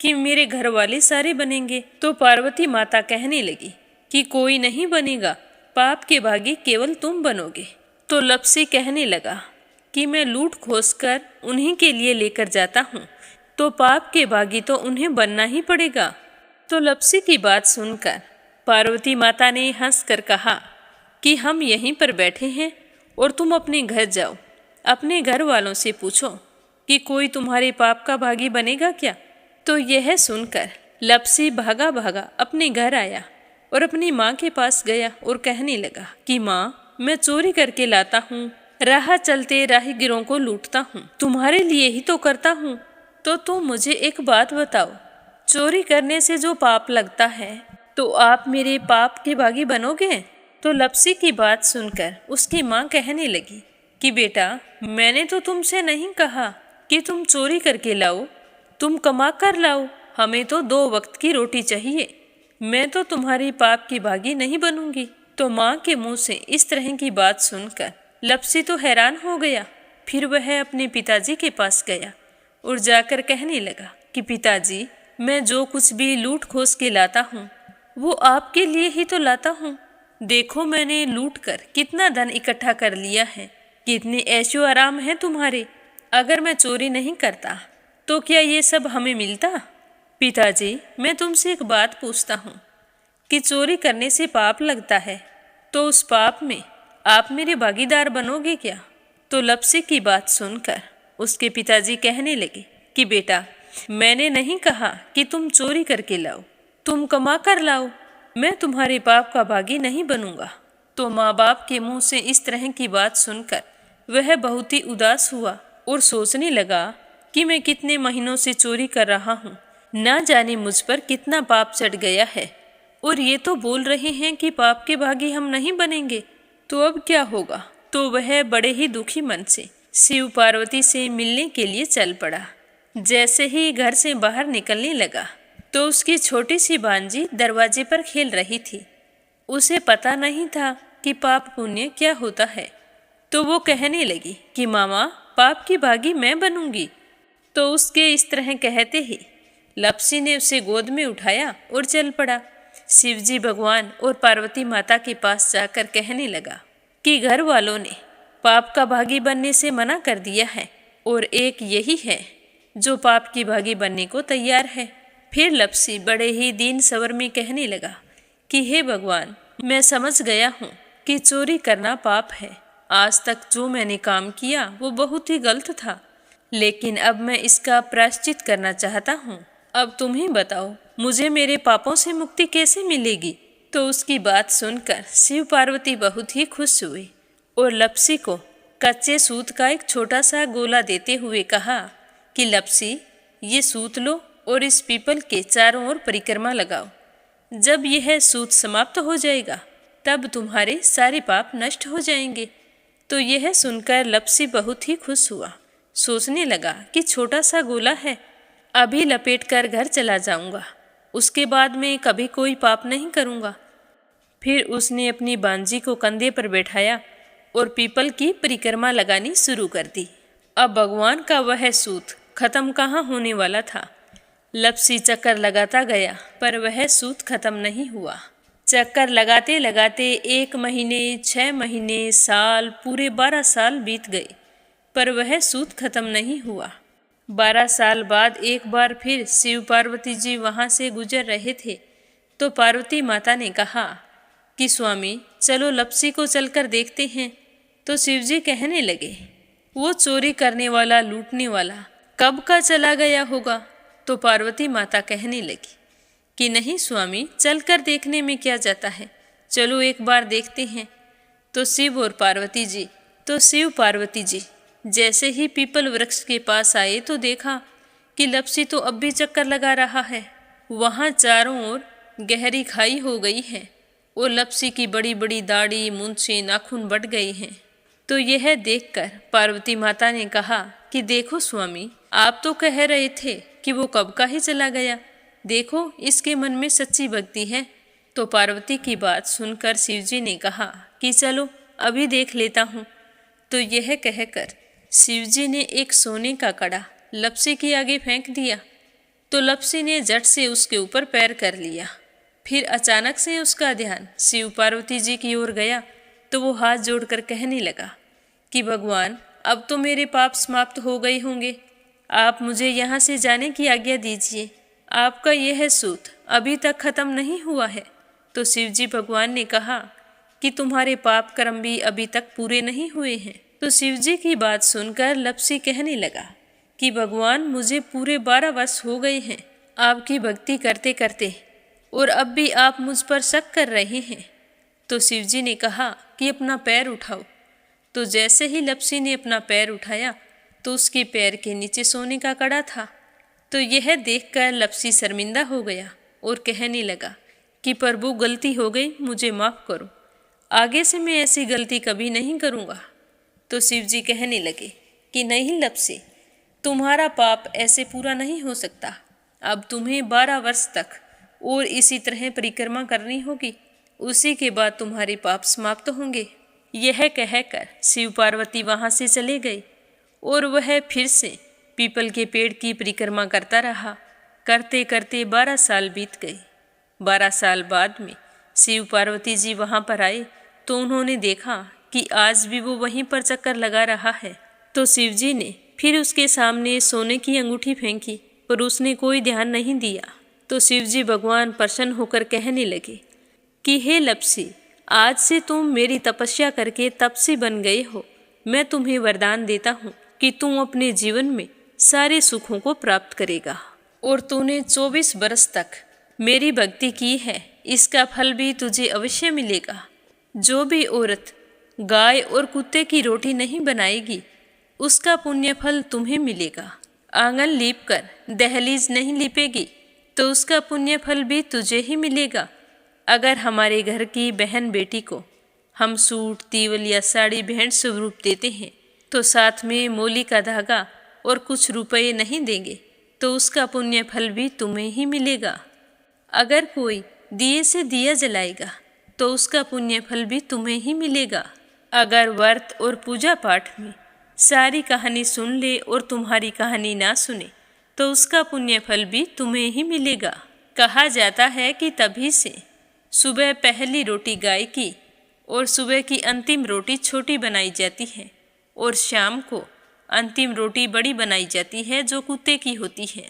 कि मेरे घर वाले सारे बनेंगे। तो पार्वती माता कहने लगी कि कोई नहीं बनेगा, पाप के भागी केवल तुम बनोगे। तो लपसी कहने लगा कि मैं लूट खोस कर उन्हीं के लिए लेकर जाता हूँ, तो पाप के भागी तो उन्हें बनना ही पड़ेगा। तो लपसी की बात सुनकर पार्वती माता ने हंसकर कहा कि हम यहीं पर बैठे हैं और तुम अपने घर जाओ, अपने घर वालों से पूछो कि कोई तुम्हारे पाप का भागी बनेगा क्या। तो यह सुनकर लपसी भागा भागा अपने घर आया और अपनी माँ के पास गया और कहने लगा कि माँ, मैं चोरी करके लाता हूँ राह चलते राहगीरों को लूटता हूँ, तुम्हारे लिए ही तो करता हूँ। तो तुम मुझे एक बात बताओ, चोरी करने से जो पाप लगता है, तो आप मेरे पाप के भागी बनोगे? तो लप्सी की बात सुनकर उसकी माँ कहने लगी कि बेटा, मैंने तो तुमसे नहीं कहा कि तुम चोरी करके लाओ, तुम कमा कर लाओ। हमें तो 2 वक्त की रोटी चाहिए। मैं तो तुम्हारी पाप की भागी नहीं बनूंगी। तो माँ के मुंह से इस तरह की बात सुनकर लप्सी तो हैरान हो गया। फिर वह अपने पिताजी के पास गया और जाकर कहने लगा कि पिताजी, मैं जो कुछ भी लूट खोस के लाता हूँ वो आपके लिए ही तो लाता हूँ। देखो, मैंने लूट कर कितना धन इकट्ठा कर लिया है, कितने ऐशो आराम है तुम्हारे। अगर मैं चोरी नहीं करता तो क्या ये सब हमें मिलता? पिताजी, मैं तुमसे एक बात पूछता हूँ कि चोरी करने से पाप लगता है, तो उस पाप में आप मेरे भागीदार बनोगे क्या? तो लप्सी की बात सुनकर उसके पिताजी कहने लगे कि बेटा, मैंने नहीं कहा कि तुम चोरी करके लाओ, तुम कमा कर लाओ। मैं तुम्हारे पाप का भागी नहीं बनूंगा। तो माँ बाप के मुंह से इस तरह की बात सुनकर वह बहुत ही उदास हुआ और सोचने लगा कि मैं कितने महीनों से चोरी कर रहा हूँ, ना जाने मुझ पर कितना पाप चढ़ गया है, और ये तो बोल रहे हैं कि पाप के भागी हम नहीं बनेंगे, तो अब क्या होगा? तो वह बड़े ही दुखी मन से शिव पार्वती से मिलने के लिए चल पड़ा। जैसे ही घर से बाहर निकलने लगा तो उसकी छोटी सी भांजी दरवाजे पर खेल रही थी। उसे पता नहीं था कि पाप पुण्य क्या होता है। तो वो कहने लगी कि मामा, पाप की भागी मैं बनूंगी। तो उसके इस तरह कहते ही लप्सी ने उसे गोद में उठाया और चल पड़ा। शिवजी भगवान और पार्वती माता के पास जाकर कहने लगा कि घर वालों ने पाप का भागी बनने से मना कर दिया है, और एक यही है जो पाप की भागी बनने को तैयार है। फिर लप्सी बड़े ही दीन स्वर में कहने लगा कि हे भगवान, मैं समझ गया हूँ कि चोरी करना पाप है। आज तक जो मैंने काम किया वो बहुत ही गलत था, लेकिन अब मैं इसका प्रायश्चित करना चाहता हूँ। अब तुम ही बताओ, मुझे मेरे पापों से मुक्ति कैसे मिलेगी? तो उसकी बात सुनकर शिव पार्वती बहुत ही खुश हुए और लप्सी को कच्चे सूत का एक छोटा सा गोला देते हुए कहा कि लप्सी, ये सूत लो और इस पीपल के चारों ओर परिक्रमा लगाओ। जब यह सूत समाप्त हो जाएगा तब तुम्हारे सारे पाप नष्ट हो जाएंगे। तो यह सुनकर लप्सी बहुत ही खुश हुआ। सोचने लगा कि छोटा सा गोला है, अभी लपेट कर घर चला जाऊंगा, उसके बाद में कभी कोई पाप नहीं करूंगा। फिर उसने अपनी बांजी को कंधे पर बैठाया और पीपल की परिक्रमा लगानी शुरू कर दी। अब भगवान का वह सूत खत्म कहाँ होने वाला था। लप्सी चक्कर लगाता गया पर वह सूत खत्म नहीं हुआ। चक्कर लगाते लगाते 1 महीने, 6 महीने, साल, पूरे 12 साल बीत गए, पर वह सूत खत्म नहीं हुआ। 12 साल बाद एक बार फिर शिव पार्वती जी वहाँ से गुजर रहे थे, तो पार्वती माता ने कहा कि स्वामी, चलो लप्सी को चलकर देखते हैं। तो शिवजी कहने लगे, वो चोरी करने वाला, लूटने वाला कब का चला गया होगा? तो पार्वती माता कहने लगी कि नहीं स्वामी, चलकर देखने में क्या जाता है, चलो एक बार देखते हैं। तो शिव पार्वती जी जैसे ही पीपल वृक्ष के पास आए तो देखा कि लप्सी तो अब भी चक्कर लगा रहा है। वहाँ चारों ओर गहरी खाई हो गई है और लप्सी की बड़ी बड़ी दाढ़ी, मूंछें, नाखून बढ़ गए हैं। तो यह देखकर पार्वती माता ने कहा कि देखो स्वामी, आप तो कह रहे थे कि वो कब का ही चला गया, देखो इसके मन में सच्ची भक्ति है। तो पार्वती की बात सुनकर शिवजी ने कहा कि चलो अभी देख लेता हूँ। तो यह कहकर शिवजी ने एक सोने का कड़ा लप्सी के आगे फेंक दिया। तो लप्सी ने झट से उसके ऊपर पैर कर लिया। फिर अचानक से उसका ध्यान शिव पार्वती जी की ओर गया, तो वो हाथ जोड़कर कहने लगा कि भगवान, अब तो मेरे पाप समाप्त हो गए होंगे, आप मुझे यहाँ से जाने की आज्ञा दीजिए। आपका यह सूत अभी तक खत्म नहीं हुआ है। तो शिवजी भगवान ने कहा कि तुम्हारे पाप कर्म भी अभी तक पूरे नहीं हुए हैं। तो शिवजी की बात सुनकर लप्सी कहने लगा कि भगवान, मुझे पूरे 12 वर्ष हो गए हैं आपकी भक्ति करते करते, और अब भी आप मुझ पर शक कर रहे हैं। तो शिवजी ने कहा कि अपना पैर उठाओ। तो जैसे ही लपसी ने अपना पैर उठाया तो उसके पैर के नीचे सोने का कड़ा था। तो यह देखकर लपसी शर्मिंदा हो गया और कहने लगा कि प्रभु, गलती हो गई, मुझे माफ़ करो, आगे से मैं ऐसी गलती कभी नहीं करूँगा। तो शिव जी कहने लगे कि नहीं लपसी, तुम्हारा पाप ऐसे पूरा नहीं हो सकता। अब तुम्हें 12 वर्ष तक और इसी तरह परिक्रमा करनी होगी, उसी के बाद तुम्हारे पाप समाप्त होंगे। यह कहकर शिव पार्वती वहाँ से चले गए और वह फिर से पीपल के पेड़ की परिक्रमा करता रहा। करते करते 12 साल बीत गए। 12 साल बाद में शिव पार्वती जी वहाँ पर आए तो उन्होंने देखा कि आज भी वो वहीं पर चक्कर लगा रहा है। तो शिव जी ने फिर उसके सामने सोने की अंगूठी फेंकी, पर उसने कोई ध्यान नहीं दिया। तो शिव जी भगवान प्रसन्न होकर कहने लगे कि हे लपसी, आज से तुम मेरी तपस्या करके तपसी बन गए हो। मैं तुम्हें वरदान देता हूँ कि तुम अपने जीवन में सारे सुखों को प्राप्त करेगा। और तूने 24 बरस तक मेरी भक्ति की है, इसका फल भी तुझे अवश्य मिलेगा। जो भी औरत गाय और कुत्ते की रोटी नहीं बनाएगी, उसका पुण्य फल तुम्हें मिलेगा। आंगन लीप कर दहलीज नहीं लीपेगी, तो उसका पुण्य फल भी तुझे ही मिलेगा। अगर हमारे घर की बहन बेटी को हम सूट, तीवल या साड़ी भेंट स्वरूप देते हैं, तो साथ में मोली का धागा और कुछ रुपये नहीं देंगे, तो उसका पुण्य फल भी तुम्हें ही मिलेगा। अगर कोई दिए से दिया जलाएगा, तो उसका पुण्य फल भी तुम्हें ही मिलेगा। अगर व्रत और पूजा पाठ में सारी कहानी सुन ले और तुम्हारी कहानी ना सुने, तो उसका पुण्य फल भी तुम्हें ही मिलेगा। कहा जाता है कि तभी से सुबह पहली रोटी गाय की और सुबह की अंतिम रोटी छोटी बनाई जाती है, और शाम को अंतिम रोटी बड़ी बनाई जाती है जो कुत्ते की होती है।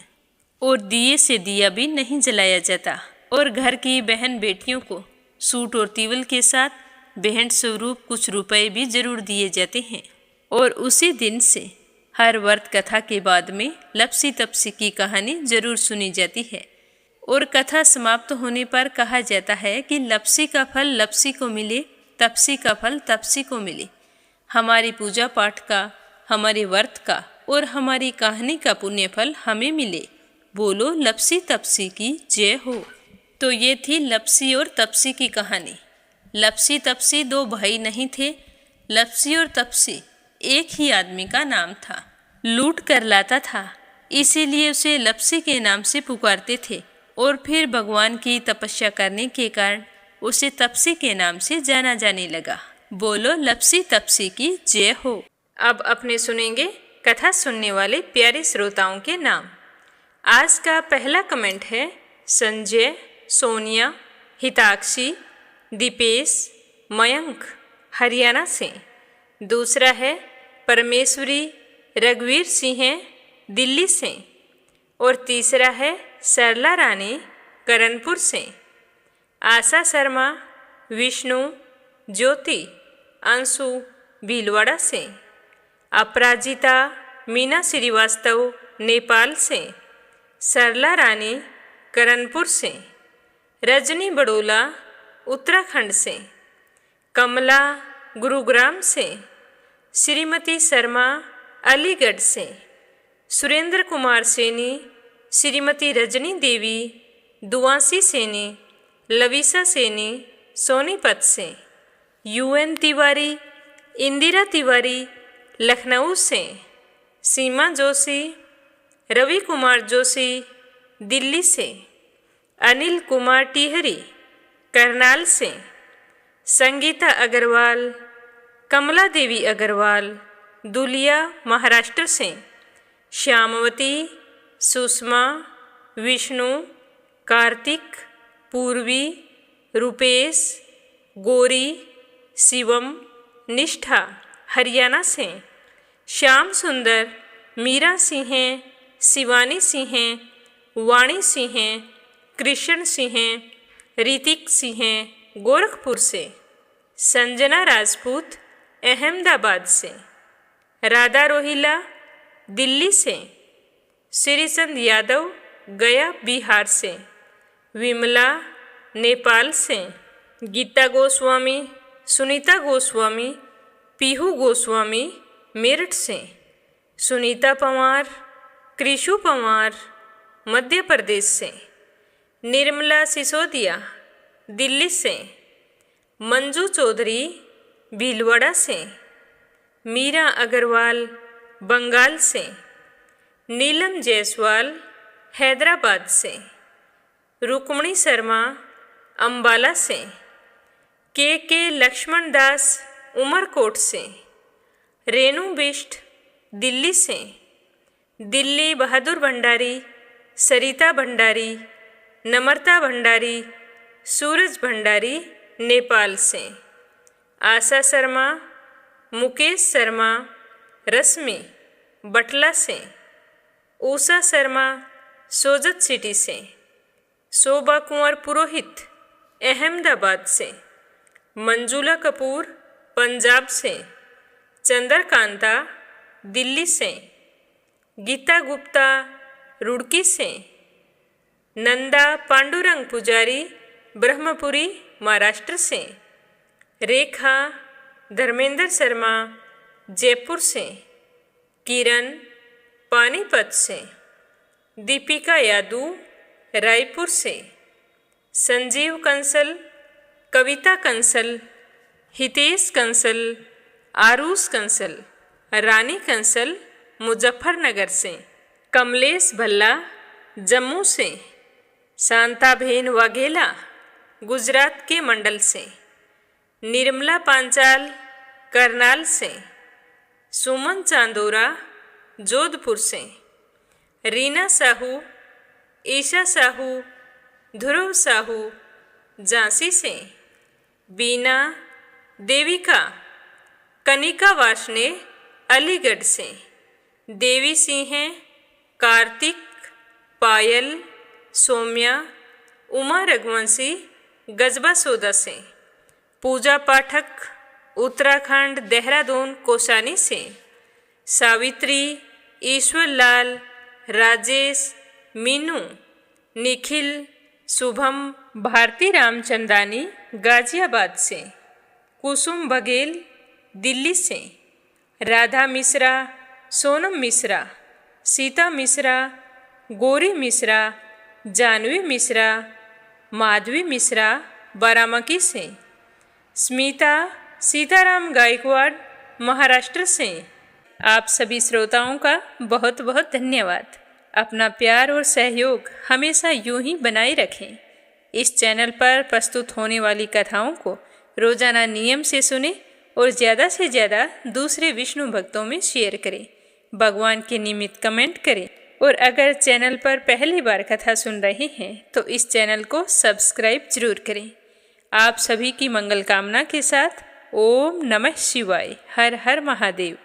और दिए से दिया भी नहीं जलाया जाता। और घर की बहन बेटियों को सूट और तीवल के साथ भेंट स्वरूप कुछ रुपए भी जरूर दिए जाते हैं। और उसी दिन से हर व्रत कथा के बाद में लपसी तपसी की कहानी जरूर सुनी जाती है। और कथा समाप्त होने पर कहा जाता है कि लपसी का फल लपसी को मिले, तपसी का फल तपसी को मिले। हमारी पूजा पाठ का, हमारे व्रत का और हमारी कहानी का पुण्य फल हमें मिले। बोलो लपसी तपसी की जय हो। तो ये थी लपसी और तपसी की कहानी। लपसी तपसी 2 भाई नहीं थे। लपसी और तपसी एक ही आदमी का नाम था। लूट कर लाता था, इसीलिए उसे लपसी के नाम से पुकारते थे। और फिर भगवान की तपस्या करने के कारण उसे तपसी के नाम से जाना जाने लगा। बोलो लपसी तपसी की जय हो। अब अपने सुनेंगे कथा सुनने वाले प्यारे श्रोताओं के नाम। आज का पहला कमेंट है संजय, सोनिया, हिताक्षी, दीपेश, मयंक, हरियाणा से। दूसरा है परमेश्वरी रघुवीर सिंह, दिल्ली से। और तीसरा है सरला रानी, करणपुर से। आशा शर्मा, विष्णु, ज्योति, अंशु, भीलवाड़ा से। अपराजिता मीना श्रीवास्तव, नेपाल से। सरला रानी, करणपुर से। रजनी बड़ोला, उत्तराखंड से। कमला, गुरुग्राम से। श्रीमती शर्मा, अलीगढ़ से। सुरेंद्र कुमार सैनी, श्रीमती रजनी देवी, दुआसी सैनी, लविसा सैनी, सोनीपत से। यूएन तिवारी, इंदिरा तिवारी, लखनऊ से। सीमा जोशी, रवि कुमार जोशी, दिल्ली से। अनिल कुमार टिहरी, करनाल से। संगीता अग्रवाल, कमला देवी अग्रवाल, दुलिया, महाराष्ट्र से। श्यामवती, सुषमा, विष्णु, कार्तिक, पूर्वी, रुपेश, गौरी, शिवम, निष्ठा, हरियाणा से। श्याम सुंदर, मीरा सिंह, शिवानी सिंह, वाणी सिंह, कृष्ण सिंह, ऋतिक सिंह, गोरखपुर से। संजना राजपूत, अहमदाबाद से। राधा रोहिला, दिल्ली से। श्रीचंद यादव, गया, बिहार से। विमला, नेपाल से। गीता गोस्वामी, सुनीता गोस्वामी, पीहू गोस्वामी मेरठ से, सुनीता पंवार, कृषु पंवार मध्य प्रदेश से, निर्मला सिसोदिया दिल्ली से, मंजू चौधरी भीलवाड़ा से, मीरा अग्रवाल बंगाल से, नीलम जायसवाल हैदराबाद से, रुक्मणी शर्मा अंबाला से, के लक्ष्मण दास उमरकोट से, रेणु बिष्ट दिल्ली से, दिल्ली बहादुर भंडारी, सरिता भंडारी, नम्रता भंडारी, सूरज भंडारी नेपाल से, आशा शर्मा, मुकेश शर्मा रश्मि बटला से, उषा शर्मा सोजत सिटी से, शोभा कुंवर पुरोहित अहमदाबाद से, मंजुला कपूर पंजाब से, चंद्रकांता दिल्ली से, गीता गुप्ता रुड़की से, नंदा पांडुरंग पुजारी ब्रह्मपुरी महाराष्ट्र से, रेखा धर्मेंद्र शर्मा जयपुर से, किरण पानीपत से, दीपिका यादव रायपुर से, संजीव कंसल, कविता कंसल, हितेश कंसल, आरूष कंसल, रानी कंसल मुजफ्फरनगर से, कमलेश भल्ला जम्मू से, शांताबेन वाघेला गुजरात के मंडल से, निर्मला पांचाल करनाल से, सुमन चांदोरा जोधपुर से, रीना साहू, ईशा साहू, ध्रुव साहू झांसी से, बीना देविका कनिका वार्ष्णे अलीगढ़ से, देवी सिंह कार्तिक, पायल, सौम्या, उमा रघुवंशी गजबा सोदा से, पूजा पाठक उत्तराखंड देहरादून कोसानी से, सावित्री, ईश्वरलाल, राजेश, मीनू, निखिल, शुभम, भारती रामचंदानी गाजियाबाद से, कुसुम बघेल दिल्ली से, राधा मिश्रा, सोनम मिश्रा, सीता मिश्रा, गौरी मिश्रा, जानवी मिश्रा, माधवी मिश्रा बारामकी से, स्मिता सीताराम गायकवाड़ महाराष्ट्र से। आप सभी श्रोताओं का बहुत बहुत धन्यवाद। अपना प्यार और सहयोग हमेशा यूं ही बनाए रखें। इस चैनल पर प्रस्तुत होने वाली कथाओं को रोजाना नियम से सुने और ज़्यादा से ज़्यादा दूसरे विष्णु भक्तों में शेयर करें। भगवान के निमित्त कमेंट करें और अगर चैनल पर पहली बार कथा सुन रहे हैं तो इस चैनल को सब्सक्राइब जरूर करें। आप सभी की मंगल कामना के साथ ओम नमः शिवाय। हर हर महादेव।